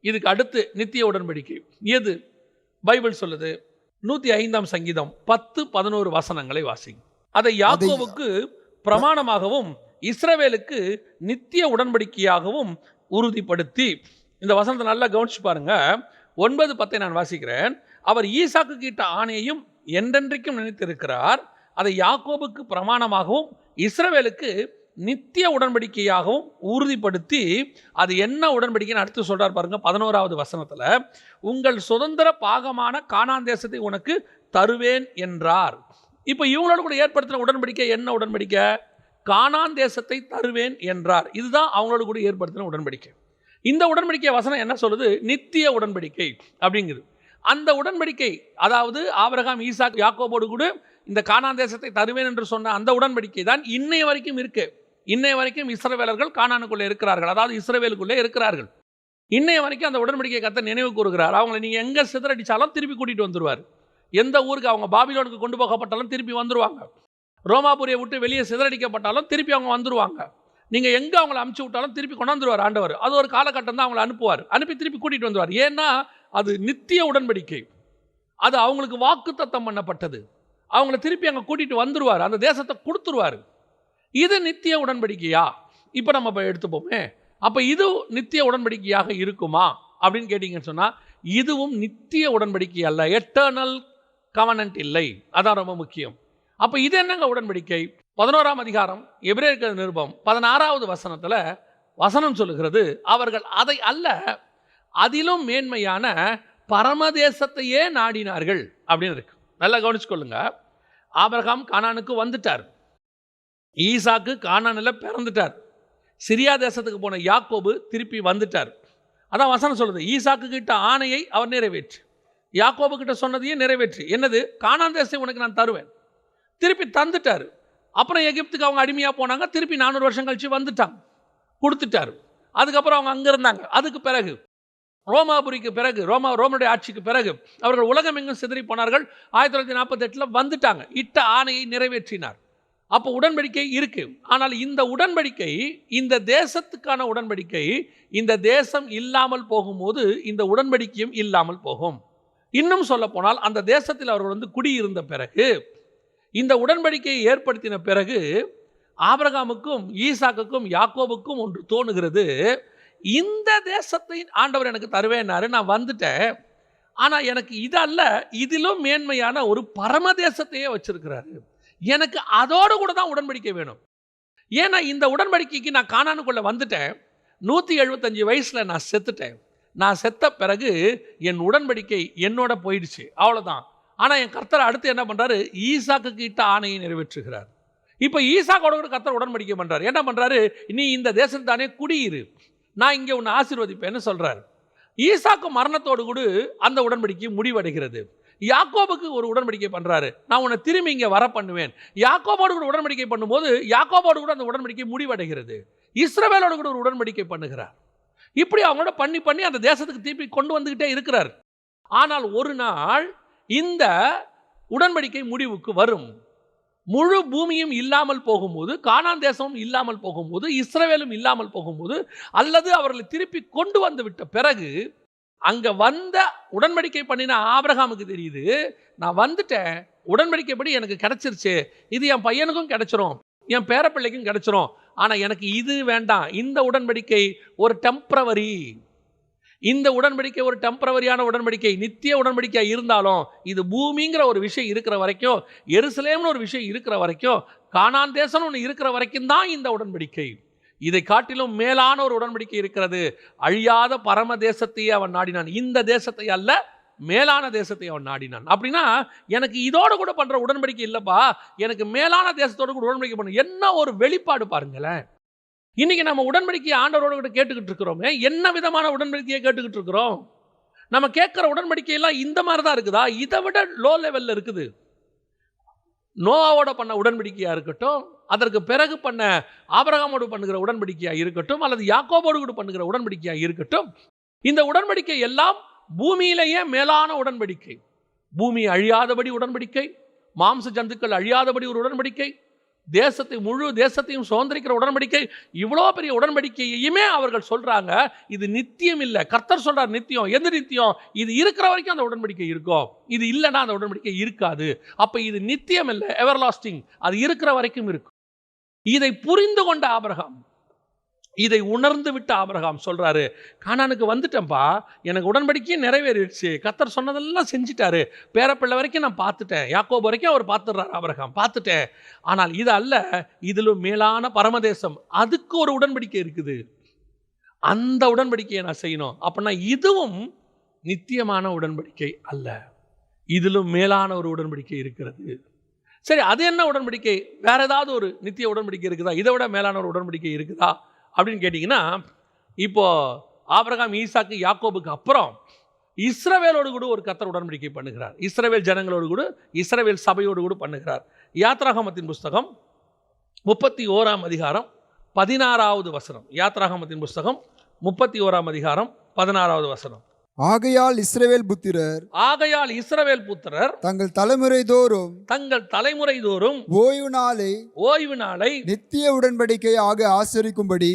இதுக்கு அடுத்து நித்திய உடன்படிக்கை எது? பைபிள் சொல்லுது. 105ஆம் சங்கீதம் 10-11 வசனங்களை வாசிங்க. அதை யாக்கோபுக்கு பிரமாணமாகவும் இஸ்ரவேலுக்கு நித்திய உடன்படிக்கையாகவும் உறுதிப்படுத்தி, இந்த வசனத்தை நல்லா கவனிச்சு பாருங்க. 9-10 நான் வாசிக்கிறேன். அவர் ஈசாக்கு கிட்ட ஆணையையும் என்றென்றைக்கும் நினைத்திருக்கிறார். அதை யாக்கோபுக்கு பிரமாணமாகவும் இஸ்ரவேலுக்கு நித்திய உடன்படிக்கையாகவும் உறுதிப்படுத்தி, அது என்ன உடன்படிக்கைன்னு அடுத்து சொல்றார் பாருங்க. 11வது வசனத்துல, உங்கள் சுதந்திர பாகமான கானான் தேசத்தை உனக்கு தருவேன் என்றார். இப்போ இவங்களோட கூட ஏற்படுத்தின உடன்படிக்கை என்ன உடன்படிக்கை? கானான் தேசத்தை தருவேன் என்றார். இதுதான் அவங்களோட கூட ஏற்படுத்தின உடன்படிக்கை. இந்த உடன்படிக்கை வசனம் என்ன சொல்லுது? நித்திய உடன்படிக்கை அப்படிங்குது. அந்த உடன்படிக்கை, அதாவது ஆபிரகாம் ஈசாக் யாக்கோபோடு கூட இந்த கானான் தேசத்தை தருவேன் என்று சொன்ன அந்த உடன்படிக்கை தான் இன்னைய வரைக்கும் இருக்கு. இன்னைய வரைக்கும் இஸ்ரவேலர்கள் கானானுக்குள்ளே இருக்கிறார்கள், அதாவது இஸ்ரவேலுக்குள்ளே இருக்கிறார்கள். இன்னைய வரைக்கும் அந்த உடன்படிக்கை கர்த்தர் நினைவு கூறுகிறார். அவங்களை நீங்கள் எங்கே சிதறடிச்சாலும் திருப்பி கூட்டிகிட்டு வந்துடுவார். எந்த ஊருக்கு அவங்க பாபிலோனுக்கு கொண்டு போகப்பட்டாலும் திருப்பி வந்துடுவாங்க. ரோமாபுரியை விட்டு வெளியே சிதறடிக்கப்பட்டாலும் திருப்பி அவங்க வந்துடுவாங்க. நீங்கள் எங்கே அவங்கள அமுச்சு விட்டாலும் திருப்பி கொண்டாந்துருவார் ஆண்டவர். அது ஒரு காலகட்டம் தான் அவங்களை அனுப்புவார். அனுப்பி திருப்பி கூட்டிகிட்டு வந்துடுவார். ஏன்னா அது நித்திய உடன்படிக்கை. அது அவங்களுக்கு வாக்குத்தத்தம் பண்ணப்பட்டது. அவங்கள திருப்பி அங்கே கூட்டிகிட்டு வந்துடுவார். அந்த தேசத்தை கொடுத்துருவார். இது நித்திய உடன்படிக்கையா? இப்போ நம்ம எடுத்துப்போமே. அப்போ இது நித்திய உடன்படிக்கையாக இருக்குமா அப்படின்னு கேட்டிங்கன்னு சொன்னால், இதுவும் நித்திய உடன்படிக்கை அல்ல. எட்டர்னல் கவனன்ட் இல்லை. அதான் ரொம்ப முக்கியம். அப்போ இது என்னங்க உடன்படிக்கை? 11ஆம் அதிகாரம் எபிரேயர் நிருபம் 16வது வசனத்தில் வசனம் சொல்லுகிறது, அவர்கள் அதை அல்ல, அதிலும் மேன்மையான பரமதேசத்தையே நாடினார்கள் அப்படின்னு இருக்கு. நல்லா கவனிச்சுக்கொள்ளுங்க. ஆபிரகாம் கானானுக்கு வந்துட்டார். ஈசாக்கு கானானில் பிறந்துட்டார். சிரியா தேசத்துக்கு போன யாக்கோபு திருப்பி வந்துட்டார். அதான் வசனம் சொல்லுது, ஈசாக்கு கிட்ட ஆணையை அவர் நிறைவேற்று, யாக்கோபு கிட்ட சொன்னதையும் நிறைவேற்று. என்னது? கானான் தேசத்தை உனக்கு நான் தருவேன். திருப்பி தந்துட்டார். அப்புறம் எகிப்துக்கு அவங்க அடிமையாக போனாங்க. திருப்பி 400 வருஷம் கழிச்சு வந்துட்டாங்க, கொடுத்துட்டார். அதுக்கப்புறம் அவங்க அங்கே இருந்தாங்க. அதுக்கு பிறகு ரோமாபுரிக்கு பிறகு ரோமனுடைய ஆட்சிக்கு பிறகு அவர்கள் உலகம் எங்கும் சிதறி போனார்கள். 1948 வந்துட்டாங்க. இட்ட ஆணையை நிறைவேற்றினார். அப்போ உடன்படிக்கை இருக்கு. ஆனால் இந்த உடன்படிக்கை, இந்த தேசத்துக்கான உடன்படிக்கை, இந்த தேசம் இல்லாமல் போகும்போது இந்த உடன்படிக்கையும் இல்லாமல் போகும். இன்னும் சொல்ல போனால், அந்த தேசத்தில் அவர்கள் குடியிருந்த பிறகு, இந்த உடன்படிக்கையை ஏற்படுத்தின பிறகு, ஆபிரகாமுக்கும் ஈசாக்குக்கும் யாக்கோபுக்கும் ஒன்று தோணுகிறது. இந்த தேசத்தை ஆண்டவர் எனக்கு தருவேன்னாரு, நான் வந்துட்டேன். ஆனால் எனக்கு இதல்ல, இதிலும் மேன்மையான ஒரு பரம தேசத்தையே வச்சிருக்கிறாரு. எனக்கு அதோடு கூட தான் உடன்படிக்கை வேணும். ஏன்னா இந்த உடன்படிக்கைக்கு நான் கானானுக்குள்ளே வந்துட்டேன். 175 வயசில் நான் செத்துட்டேன். நான் செத்த பிறகு என் உடன்படிக்கை என்னோட போயிடுச்சு, அவ்வளோதான். ஆனால் என் கர்த்தர் அடுத்து என்ன பண்ணுறாரு? ஈசாக்கு கிட்ட ஆணையை நிறைவேற்றுகிறார். இப்போ ஈசாக்கோட கூட கர்த்தர் உடன்படிக்கை பண்ணுறாரு. என்ன பண்ணுறாரு? நீ இந்த தேசம் தானே குடியிரு, நான் இங்கே உன்னை ஆசீர்வதிப்பேன்னு சொல்கிறார். ஈசாக்கு மரணத்தோடு கூட அந்த உடன்படிக்கை முடிவடைகிறது. யாக்கோபுக்கு ஒரு உடன்படிக்கை பண்ணுறாரு, நான் உன்னை திரும்பி இங்கே வர பண்ணுவேன். யாக்கோபோடு கூட உடன்படிக்கை பண்ணும்போது யாக்கோபோடு கூட அந்த உடன்படிக்கை முடிவடைகிறது. இஸ்ரவேலோடு கூட ஒரு உடன்படிக்கை பண்ணுகிறார். இப்படி அவங்களோட பண்ணி பண்ணி அந்த தேசத்துக்கு திருப்பி கொண்டு வந்துக்கிட்டே இருக்கிறார். ஆனால் ஒரு நாள் இந்த உடன்படிக்கை முடிவுக்கு வரும். முழு பூமியும் இல்லாமல் போகும்போது, கானான் தேசமும் இல்லாமல் போகும்போது, இஸ்ரவேலும் இல்லாமல் போகும்போது, அல்லது அவர்களை திருப்பி கொண்டு வந்து விட்ட பிறகு, அங்கே வந்த உடன்படிக்கை பண்ணின ஆபிரகாமுக்கு தெரியுது, நான் வந்துட்டேன், உடன்படிக்கைப்படி எனக்கு கிடைச்சிருச்சு, இது என் பையனுக்கும் கிடைச்சிரும், என் பேரப்பிள்ளைக்கும் கிடைச்சிரும். ஆனால் எனக்கு இது வேண்டாம். இந்த உடன்படிக்கை ஒரு டெம்பரவரி. இந்த உடன்படிக்கை ஒரு டெம்பரவரியான உடன்படிக்கை. நித்திய உடன்படிக்கையாக இருந்தாலும் இது பூமிங்கிற ஒரு விஷயம் இருக்கிற வரைக்கும், எருசலேம்னு ஒரு விஷயம் இருக்கிற வரைக்கும், கானான் தேசம்னு ஒன்று இருக்கிற வரைக்கும் தான் இந்த உடன்படிக்கை. இதை காட்டிலும் மேலான ஒரு உடன்படிக்கை இருக்கிறது. அழியாத பரம தேசத்தையே அவன் நாடினான். இந்த தேசத்தை அல்ல, மேலான தேசத்தை அவன் நாடினான். அப்படின்னா எனக்கு இதோடு கூட பண்ணுற உடன்படிக்கை இல்லைப்பா, எனக்கு மேலான தேசத்தோடு கூட உடன்படிக்கை பண்ண. என்ன ஒரு வெளிப்பாடு பாருங்களேன். இன்னைக்கு நம்ம உடன்படிக்கையை ஆண்டவரோட கூட கேட்டுக்கிட்டு இருக்கிறோமே, என்ன விதமான உடன்படிக்கையை கேட்டுக்கிட்டு இருக்கிறோம்? நம்ம கேட்குற உடன்படிக்கையெல்லாம் இந்த மாதிரி தான் இருக்குதா? இதை விட லோ லெவலில் இருக்குது. நோவாவோட பண்ண உடன்படிக்கையாக இருக்கட்டும், அதற்கு பிறகு பண்ண ஆபிரகாமோடு பண்ணுகிற உடன்படிக்கையாக இருக்கட்டும், அல்லது யாக்கோபோடு கூட பண்ணுகிற உடன்படிக்கையாக இருக்கட்டும், இந்த உடன்படிக்கை எல்லாம் பூமியிலேயே மேலான உடன்படிக்கை. பூமி அழியாதபடி உடன்படிக்கை, மாம்ச ஜந்துக்கள் அழியாதபடி ஒரு உடன்படிக்கை, தேசத்தை முழு தேசத்தையும் சுதந்திரிக்கிற உடன்படிக்கை. இவ்வளோ பெரிய உடன்படிக்கையுமே அவர்கள் சொல்றாங்க இது நித்தியம் இல்லை. கர்த்தர் சொல்றார் நித்தியம். எந்த நித்தியம்? இது இருக்கிற வரைக்கும் அந்த உடன்படிக்கை இருக்கும், இது இல்லைன்னா அந்த உடன்படிக்கை இருக்காது. அப்ப இது நித்தியம் இல்லை, எவர்லாஸ்டிங். அது இருக்கிற வரைக்கும் இருக்கும். இதை புரிந்து கொண்ட ஆபிரகாம், இதை உணர்ந்து விட்ட ஆபிரகாம் சொல்றாரு, கானானுக்கு வந்துட்டேன்ப்பா, எனக்கு உடன்படிக்கையே நிறைவேறிடுச்சு, கர்த்தர் சொன்னதெல்லாம் செஞ்சிட்டாரு, பேரப்பிள்ளை வரைக்கும் நான் பார்த்துட்டேன், யாக்கோபு வரைக்கும் அவர் பார்த்துடுறாரு, ஆபிரகாம் பார்த்துட்டேன். ஆனால் இது அல்ல, இதிலும் மேலான பரமதேசம், அதுக்கு ஒரு உடன்படிக்கை இருக்குது, அந்த உடன்படிக்கையை நான் செய்யணும். அப்படின்னா இதுவும் நித்தியமான உடன்படிக்கை அல்ல, இதிலும் மேலான ஒரு உடன்படிக்கை இருக்கிறது. சரி, அது என்ன உடன்படிக்கை? வேற ஏதாவது ஒரு நித்திய உடன்படிக்கை இருக்குதா? இதை விட மேலான ஒரு உடன்படிக்கை இருக்குதா அப்படின்னு கேட்டிங்கன்னா, இப்போ ஆபிரகாம் ஈசாக்கு யாக்கோபுக்கு அப்புறம் இஸ்ரவேலோடு கூட ஒரு கர்த்தர் உடன்படிக்கை பண்ணுகிறார். இஸ்ரவேல் ஜனங்களோடு கூட, இஸ்ரவேல் சபையோடு கூட பண்ணுகிறார். யாத்ராகமத்தின் புஸ்தகம் 31ஆம் அதிகாரம் 16வது வசனம். யாத்ராகமத்தின் புஸ்தகம் 31ஆம் அதிகாரம் 16வது வசனம். ஆகையால் இஸ்ரவேல் புத்திரர் ஆகையால் இஸ்ரவேல் புத்திரர் தங்கள் தலைமுறை தோறும் ஓய்வு நாளை நித்திய உடன்படிக்கையாக ஆசரிக்கும்படி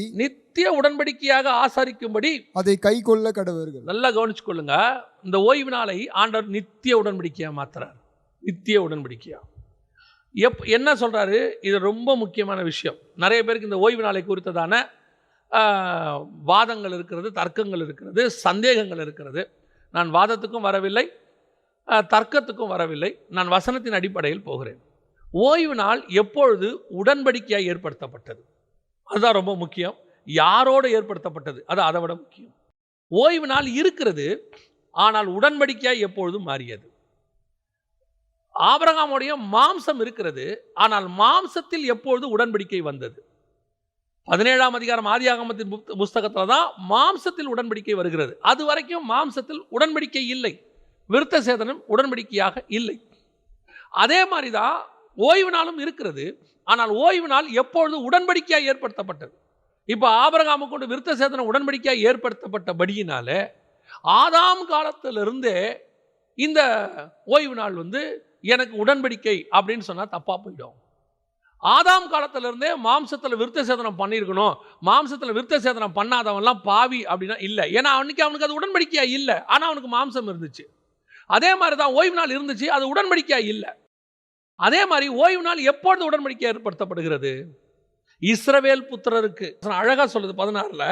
அதை கை கொள்ள கடவர்கள். நல்லா கவனிச்சு கொள்ளுங்க. இந்த ஓய்வு நாளை ஆண்டவர் நித்திய உடன்படிக்கையா மாத்துறார். நித்திய உடன்படிக்கையா என்ன சொல்றாரு? இது ரொம்ப முக்கியமான விஷயம். நிறைய பேருக்கு இந்த ஓய்வு நாளை குறித்ததான வாதங்கள் இருக்கிறது, தர்க்கங்கள் இருக்கிறது, சந்தேகங்கள் இருக்கிறது. நான் வாதத்துக்கும் வரவில்லை, தர்க்கத்துக்கும் வரவில்லை. நான் வசனத்தின் அடிப்படையில் போகிறேன். ஓய்வு நாள் எப்பொழுது உடன்படிக்கையாக ஏற்படுத்தப்பட்டது? அதுதான் ரொம்ப முக்கியம். யாரோடு ஏற்படுத்தப்பட்டது? அது அதை விட முக்கியம். ஓய்வு நாள் இருக்கிறது, ஆனால் உடன்படிக்கையாக எப்பொழுது மாறியது? ஆபிரகாமுடைய மாம்சம் இருக்கிறது, ஆனால் மாம்சத்தில் எப்பொழுது உடன்படிக்கை வந்தது? 17ஆம் அதிகாரம் ஆதியாகமத்தின் புஸ்தகத்தில் தான் மாம்சத்தில் உடன்படிக்கை வருகிறது. அது வரைக்கும் மாம்சத்தில் உடன்படிக்கை இல்லை, விருத்த சேதனம் உடன்படிக்கையாக இல்லை. அதே மாதிரி தான் ஓய்வு நாளும் இருக்கிறது, ஆனால் ஓய்வு நாள் எப்பொழுது உடன்படிக்கையாக ஏற்படுத்தப்பட்டது? இப்போ ஆபிரகாமு கொண்டு விருத்த சேதனம் உடன்படிக்கையாக ஏற்படுத்தப்பட்டபடியினால ஆதாம் காலத்திலிருந்தே இந்த ஓய்வு நாள் எனக்கு உடன்படிக்கை அப்படின்னு சொன்னால் தப்பாக போயிடும். ஆதாம் காலத்திலிருந்தே மாம்சத்தில் விருத்த சேதனம் பண்ணியிருக்கணும், மாம்சத்தில் விருத்த சேதனம் பண்ணாதவன்லாம் பாவி அப்படின்னா இல்லை. ஏன்னா அவனுக்கு அது உடன்படிக்கையாக இல்லை, ஆனால் அவனுக்கு மாம்சம் இருந்துச்சு. அதே மாதிரி தான் ஓய்வு நாள் இருந்துச்சு, அது உடன்படிக்கையாக இல்லை. அதே மாதிரி ஓய்வு நாள் எப்பொழுது உடன்படிக்கை ஏற்படுத்தப்படுகிறது? இஸ்ரவேல் புத்திரருக்கு அழகாக சொல்லுது 16ல்,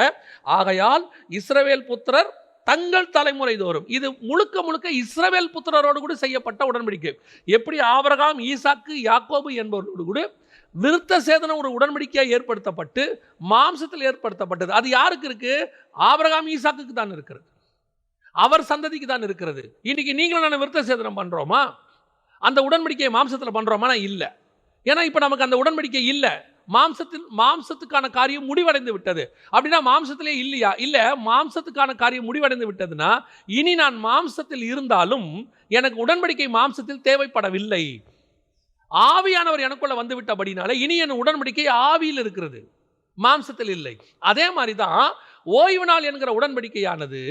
ஆகையால் இஸ்ரவேல் புத்திரர் தங்கள் தலைமுறை தோறும். இது முழுக்க முழுக்க இஸ்ரவேல் புத்திரரோடு கூட செய்யப்பட்ட உடன்படிக்கை. எப்படி ஆபிரகாம், ஈசாக்கு, யாக்கோபு என்பவர்களோடு கூட விருத்த சேதனம் ஒரு உடன்படிக்கையாக ஏற்படுத்தப்பட்டு மாம்சத்தில் ஏற்படுத்தப்பட்டது. அது யாருக்கு இருக்கு? ஆபிரகாம், ஈசாக்குக்கு தான் இருக்கிறது, அவர் சந்ததிக்கு தான் இருக்கிறது. இன்னைக்கு நீங்களும் நான் விருத்த சேதனம் பண்றோமா? அந்த உடன்படிக்கையை மாம்சத்தில் பண்றோமா? இல்லை. ஏன்னா இப்போ நமக்கு அந்த உடன்படிக்கை இல்லை. மாம்சத்துக்கான காரியம் முடிவடைந்து விட்டது. அப்படின்னா மாம்சத்திலே இல்லையா? இல்லை, மாம்சத்துக்கான காரியம் முடிவடைந்து விட்டதுன்னா இனி நான் மாம்சத்தில் இருந்தாலும் எனக்கு உடன்படிக்கை மாம்சத்தில் தேவைப்படவில்லை. ஆவியானவர் எனக்குள்ள வந்து விட்டபடினால இனி என் உடன்படிக்கை ஆவியில் இருக்கிறது, மாம்சத்தில் இல்லை. அதே மாதிரி தான் ஓய்வு நாள் என்கிற உடன்படிக்கையானது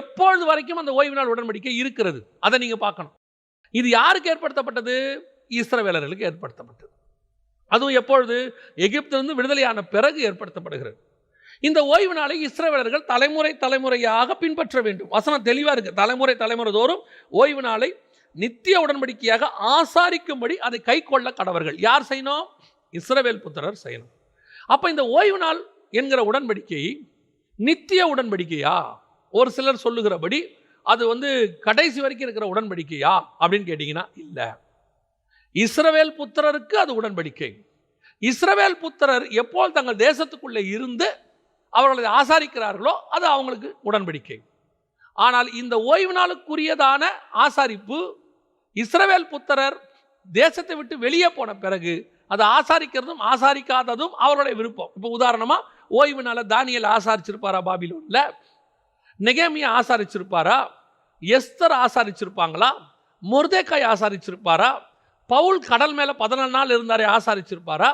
எப்பொழுது வரைக்கும் அந்த ஓய்வு நாள் உடன்படிக்கை இருக்கிறது, அதை நீங்க பார்க்கணும். இது யாருக்கு ஏற்படுத்தப்பட்டது? இஸ்ரவேலர்களுக்கு ஏற்படுத்தப்பட்டது. அதுவும் எப்பொழுது? எகிப்திலிருந்து விடுதலையான பிறகு ஏற்படுத்தப்படுகிறது. இந்த ஓய்வு நாளை இஸ்ரவேலர்கள் தலைமுறையாக பின்பற்ற வேண்டும். வசனம் தெளிவா இருக்கு. தலைமுறை தோறும் ஓய்வு நாளை நித்திய உடன்படிக்கையாக ஆசாரிக்கும்படி அதை கை கொள்ள கடவர்கள். யார் செய்யணும்? இஸ்ரவேல் புத்திரர் செய்யணும். அப்ப இந்த ஓய்வு நாள் என்கிற உடன்படிக்கை நித்திய உடன்படிக்கையா? ஒரு சிலர் சொல்லுகிறபடி அது கடைசி வரைக்கும் இருக்கிற உடன்படிக்கையா அப்படின்னு கேட்டீங்கன்னா இல்லை. இஸ்ரவேல் புத்திரருக்கு அது உடன்படிக்கை. இஸ்ரவேல் புத்திரர் எப்போது தங்கள் தேசத்துக்குள்ளே இருந்து அவர்களை ஆசாரிக்கிறார்களோ அது அவங்களுக்கு உடன்படிக்கை. ஆனால் இந்த ஓய்வு நாளுக்குரியதான ஆசாரிப்பு இஸ்ரவேல் புத்திரர் தேசத்தை விட்டு வெளியே போன பிறகு அது ஆசாரிக்கிறதும் ஆசாரிக்காததும் அவருடைய விருப்பம். இப்போ உதாரணமா ஓய்வு நாள தானியேல் ஆசாரிச்சிருப்பாரா? பாபிலோன்ல நெகேமியா ஆசாரிச்சிருப்பாரா? எஸ்தர் ஆசாரிச்சிருப்பாங்களா? மொர்தெக்காய் ஆசாரிச்சிருப்பாரா? பவுல் கடல் மேல 14 நாள் இருந்தாரே, ஆசாரிச்சிருப்பாரா?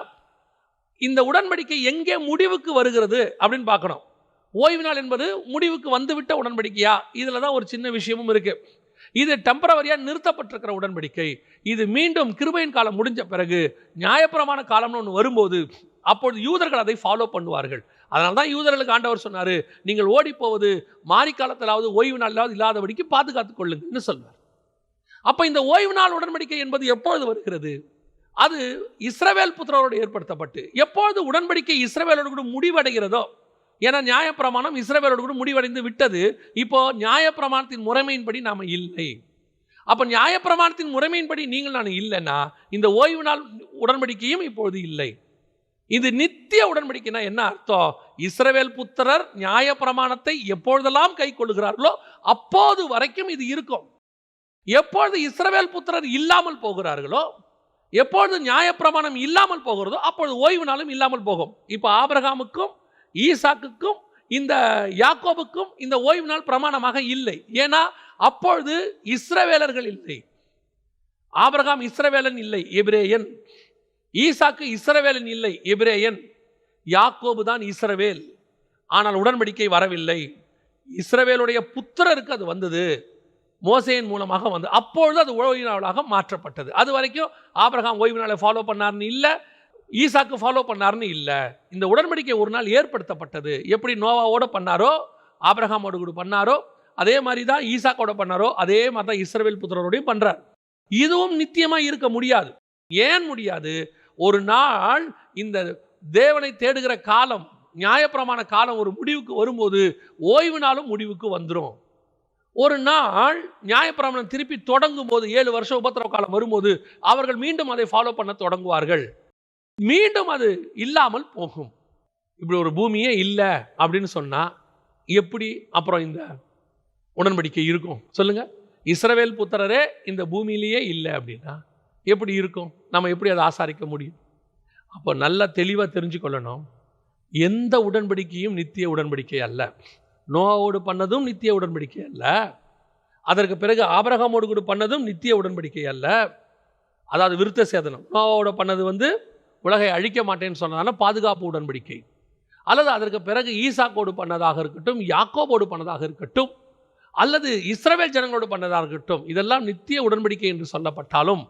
இந்த உடன்படிக்கை எங்கே முடிவுக்கு வருகிறது அப்படின்னு பார்க்கணும். ஓய்வு நாள் என்பது முடிவுக்கு வந்துவிட்ட உடன்படிக்கையா? இதுல தான் ஒரு சின்ன விஷயமும் இருக்கு. இது டெம்பரவரியா நிறுத்தப்பட்டிருக்கிற உடன்படிக்கை. இது மீண்டும் கிருபையின் காலம் முடிஞ்ச பிறகு நியாயப்பிரமாண காலம்னு ஒன்று வரும்போது அப்பொழுது யூதர்கள் அதை ஃபாலோ பண்ணுவார்கள். அதனால தான் யூதர்களுக்கு ஆண்டவர் சொன்னாரு, நீங்கள் ஓடி போவது மாரிக்காலத்திலாவது ஓய்வு நாளாவது இல்லாதபடிக்கு பாதுகாத்துக் கொள்ளுங்கன்னு சொல்வார். அப்ப இந்த ஓய்வு நாள் உடன்படிக்கை என்பது எப்பொழுது வருகிறது? அது இஸ்ரவேல் புத்திரரோடு ஏற்படுத்தப்பட்டு எப்பொழுது உடன்படிக்கை இஸ்ரவேலோடு கூட முடிவடைகிறதோ, ஏன்னா நியாயப்பிரமாணம் இஸ்ரவேலோடு கூட முடிவடைந்து விட்டது. இப்போ நியாயப்பிரமாணத்தின் முறைமையின்படி நாம இல்லை. அப்ப நியாயப்பிரமாணத்தின் முறைமையின்படி நீங்கள் நான் இல்லைன்னா இந்த ஓய்வு நாள் உடன்படிக்கையும் இப்பொழுது இல்லை. இது நித்திய உடன்படிக்கைனா என்ன அர்த்தம்? இஸ்ரவேல் புத்திரர் நியாயப்பிரமாணத்தை எப்பொழுதெல்லாம் கை கொள்ளுகிறார்களோ அப்போது வரைக்கும் இது இருக்கும். எப்பொழுது இஸ்ரவேல் புத்திரர் இல்லாமல் போகிறார்களோ, எப்பொழுது நியாயப்பிரமாணம் இல்லாமல் போகிறதோ அப்பொழுது ஓய்வு நாளும் இல்லாமல் போகும். இப்போ ஆபிரகாமுக்கும் ஈசாக்குக்கும் இந்த யாக்கோபுக்கும் இந்த ஓய்வு நாள் பிரமாணமாக இல்லை. ஏன்னா அப்பொழுது இஸ்ரவேலர்கள் இல்லை. ஆபிரகாம் இஸ்ரவேலன் இல்லை, எபிரேயன். ஈசாக்கு இஸ்ரவேலன் இல்லை, எபிரேயன். யாக்கோபு தான் இஸ்ரவேல். ஆனால் உடன்படிக்கை வரவில்லை. இஸ்ரவேலுடைய புத்திரருக்கு அது வந்தது, மோசேயின் மூலமாக வந்து அப்பொழுது அது ஓய்வு நாளாக மாற்றப்பட்டது. அது வரைக்கும் ஆபிரகாம் ஓய்வு நாளை ஃபாலோ பண்ணார்னு இல்லை, ஈசாக்கு ஃபாலோ பண்ணார்னு இல்லை. இந்த உடன்படிக்கை ஒரு நாள் ஏற்படுத்தப்பட்டது. எப்படி நோவாவோட பண்ணாரோ, ஆபிரகாமோடு கூட பண்ணாரோ, அதே மாதிரி தான் ஈசாக்கோட பண்ணாரோ, அதே மாதிரி தான் இஸ்ரவேல் புத்திரரோடையும் பண்றார். இதுவும் நித்தியமாக இருக்க முடியாது. ஏன் முடியாது? ஒரு நாள் இந்த தேவனை தேடுகிற காலம், நியாயப்பிரமாண காலம் ஒரு முடிவுக்கு வரும்போது ஓய்வு நாளும் முடிவுக்கு வந்துடும். ஒரு நாள் நியாயப்பிரமாணம் திருப்பி தொடங்கும் போது 7 வருஷம் உபத்திரவ காலம் வரும்போது அவர்கள் மீண்டும் அதை ஃபாலோ பண்ண தொடங்குவார்கள். மீண்டும் அது இல்லாமல் போகும். இப்படி ஒரு பூமியே இல்லை அப்படின்னு சொன்னா எப்படி அப்புறம் இந்த உடன்படிக்கை இருக்கும் சொல்லுங்க? இஸ்ரவேல் புத்திரரே இந்த பூமியிலேயே இல்லை அப்படின்னா எப்படி இருக்கும்? நம்ம எப்படி அதை ஆசாரிக்க முடியும்? அப்போ நல்லா தெளிவாக தெரிஞ்சுக்கொள்ளணும், எந்த உடன்படிக்கையும் நித்திய உடன்படிக்கை அல்ல. நோவாவோடு பண்ணதும் நித்திய உடன்படிக்கை அல்ல. அதற்கு பிறகு ஆபிரகாமோடு கூட பண்ணதும் நித்திய உடன்படிக்கை அல்ல. அதாவது விருத்த சேதனம். நோவாவோட பண்ணது வந்து உலகை அழிக்க மாட்டேன்னு சொன்னதால பாதுகாப்பு உடன்படிக்கை. அல்லது அதற்கு பிறகு ஈசாக்கோடு பண்ணதாக இருக்கட்டும், யாக்கோபோடு பண்ணதாக இருக்கட்டும், அல்லது இஸ்ரவேல் ஜனங்களோடு பண்ணதாக இருக்கட்டும், இதெல்லாம் நித்திய உடன்படிக்கை என்று சொல்லப்பட்டாலும்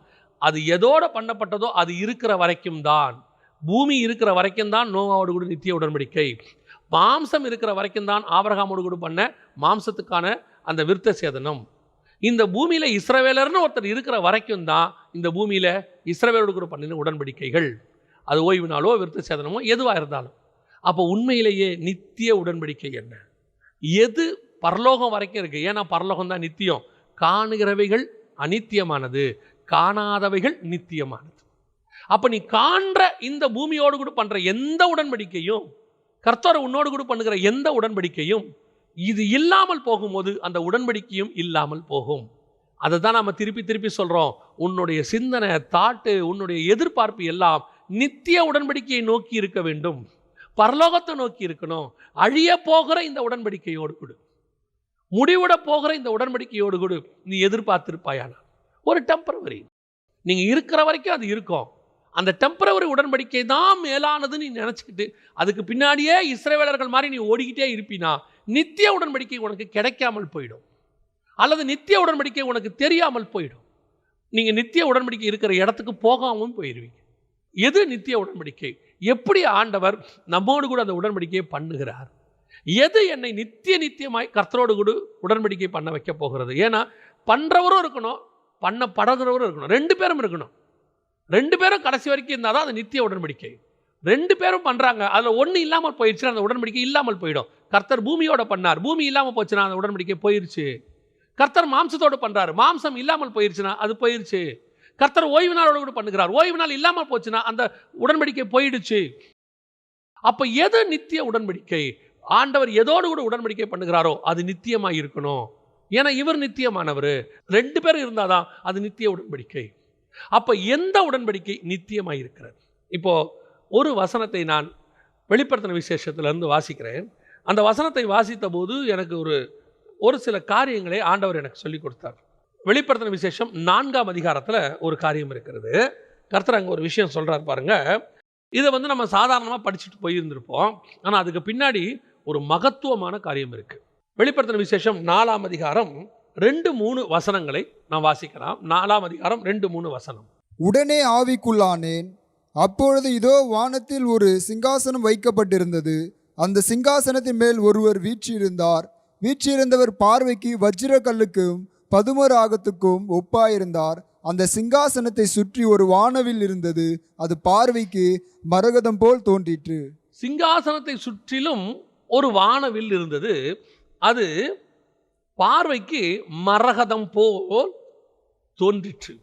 அது எதோடு பண்ணப்பட்டதோ அது இருக்கிற வரைக்கும் தான், பூமி இருக்கிற வரைக்கும் தான் நோவாவோடு கூட நித்திய உடன்படிக்கை. மாம்சம் இருக்கிற வரைக்கும் தான் ஆபிரகாமோடு கூட பண்ண மாம்சத்துக்கான அந்த விருத்த சேதனம். இந்த பூமியில் இஸ்ரவேலர்னு ஒருத்தர் இருக்கிற வரைக்கும் தான் இந்த பூமியில் இஸ்ரவேலோடு கூட பண்ணின உடன்படிக்கைகள். அது ஓய்வு நாளோ விருத்த சேதனமோ எதுவாக இருந்தாலும். அப்போ உண்மையிலேயே நித்திய உடன்படிக்கை என்ன? எது பரலோகம் வரைக்கும் இருக்குது? ஏன்னா பரலோகம் தான் நித்தியம். காணுகிறவைகள் அநித்தியமானது, காணாதவைகள் நித்தியமானது. அப்போ நீ காண்ற இந்த பூமியோடு கூட பண்ணுற எந்த உடன்படிக்கையும், கர்த்தர் உன்னோடு கூட பண்ணுகிற எந்த உடன்படிக்கையும், இது இல்லாமல் போகும்போது அந்த உடன்படிக்கையும் இல்லாமல் போகும். அதை தான் நம்ம திருப்பி திருப்பி சொல்கிறோம். உன்னுடைய சிந்தனை, தாட்டு, உன்னுடைய எதிர்பார்ப்பு எல்லாம் நித்திய உடன்படிக்கையை நோக்கி இருக்க வேண்டும், பரலோகத்தை நோக்கி இருக்கணும். அழிய போகிற இந்த உடன்படிக்கையோடு கொடு, முடிவிட போகிற இந்த உடன்படிக்கையோடு கொடு நீ எதிர்பார்த்திருப்பாயானா ஒரு டெம்பரவரி. நீங்கள் இருக்கிற வரைக்கும் அது இருக்கும். அந்த டெம்பரவரி உடன்படிக்கை தான் மேலானது நீ நினச்சிக்கிட்டு அதுக்கு பின்னாடியே இஸ்ரவேலர்கள் மாதிரி நீ ஓடிக்கிட்டே இருப்பினா நித்திய உடன்படிக்கை உனக்கு கிடைக்காமல் போயிடும், அல்லது நித்திய உடன்படிக்கை உனக்கு தெரியாமல் போயிடும். நீங்கள் நித்திய உடன்படிக்கை இருக்கிற இடத்துக்கு போகாமல் போயிடுவீங்க. எது நித்திய உடன்படிக்கை? எப்படி ஆண்டவர் நம்மோடு கூட அந்த உடன்படிக்கையை பண்ணுகிறார்? எது என்னை நித்தியமாய் கர்த்தரோடு கூட உடன்படிக்கை பண்ண வைக்க போகிறது? ஏன்னா பண்ணுறவரும் இருக்கணும், பண்ணப்படுகிறவரும் இருக்கணும், 2 பேரும் இருக்கணும். 2 பேரும் கடைசி வரைக்கும் இருந்தால் தான் அது நித்திய உடன்படிக்கை. 2 பேரும் பண்ணுறாங்க, அதில் ஒன்று இல்லாமல் போயிடுச்சுன்னா அந்த உடன்படிக்கை இல்லாமல் போயிடும். கர்த்தர் பூமியோட பண்ணார், பூமி இல்லாமல் போச்சுன்னா அந்த உடன்படிக்கை போயிடுச்சு. கர்த்தர் மாம்சத்தோடு பண்ணுறாரு, மாம்சம் இல்லாமல் போயிடுச்சுன்னா அது போயிடுச்சு. கர்த்தர் ஓய்வு நாளோடு கூட பண்ணுகிறார், ஓய்வு நாள் இல்லாமல் போச்சுன்னா அந்த உடன்படிக்கை போயிடுச்சு. அப்போ எது நித்திய உடன்படிக்கை? ஆண்டவர் எதோடு கூட உடன்படிக்கை பண்ணுகிறாரோ அது நித்தியமாக இருக்கணும். ஏன்னா இவர் நித்தியமானவர். 2 பேர் இருந்தால் தான் அது நித்திய உடன்படிக்கை. அப்போ எந்த உடன்படிக்கை நித்தியமாக இருக்கிறது? இப்போது ஒரு வசனத்தை நான் வெளிப்படுத்தின விசேஷத்திலிருந்து வாசிக்கிறேன். அந்த வசனத்தை வாசித்த போது எனக்கு ஒரு சில காரியங்களை ஆண்டவர் எனக்கு சொல்லி கொடுத்தார். வெளிப்படுத்தின விசேஷம் 4ஆம் அதிகாரத்தில் ஒரு காரியம் இருக்கிறது. கர்த்தர் அங்கே ஒரு விஷயம் சொல்கிறார் பாருங்க. இதை நம்ம சாதாரணமாக படிச்சுட்டு போயிருந்திருப்போம், ஆனால் அதுக்கு பின்னாடி ஒரு மகத்துவமான காரியம் இருக்குது. வெளிப்படுத்தின விசேஷம் 4ஆம் அதிகாரம் 2-3 வசனங்களை நான் வாசிக்கலாம். 4ஆம் அதிகாரம் 2-3 வசனம். உடனே ஆவிக்குள்ளானேன், அப்பொழுது இதோ வானத்தில் ஒரு சிங்காசனம் வைக்கப்பட்டிருந்தது. அந்த சிங்காசனத்தின் மேல் ஒருவர் வீற்றிருந்தார். வீற்றிருந்தவர் பார்வைக்கு வஜ்ர கல்லுக்கும் பதுமராகத்துக்கும் ஒப்பாயிருந்தார். அந்த சிங்காசனத்தை சுற்றி ஒரு வானவில் இருந்தது. அது பார்வைக்கு மரகதம் போல் தோன்றிற்று. சிங்காசனத்தை சுற்றிலும் ஒரு வானவில் இருந்தது. அது பார்வைக்கு மரகதம் போல் தோன்றிற்று.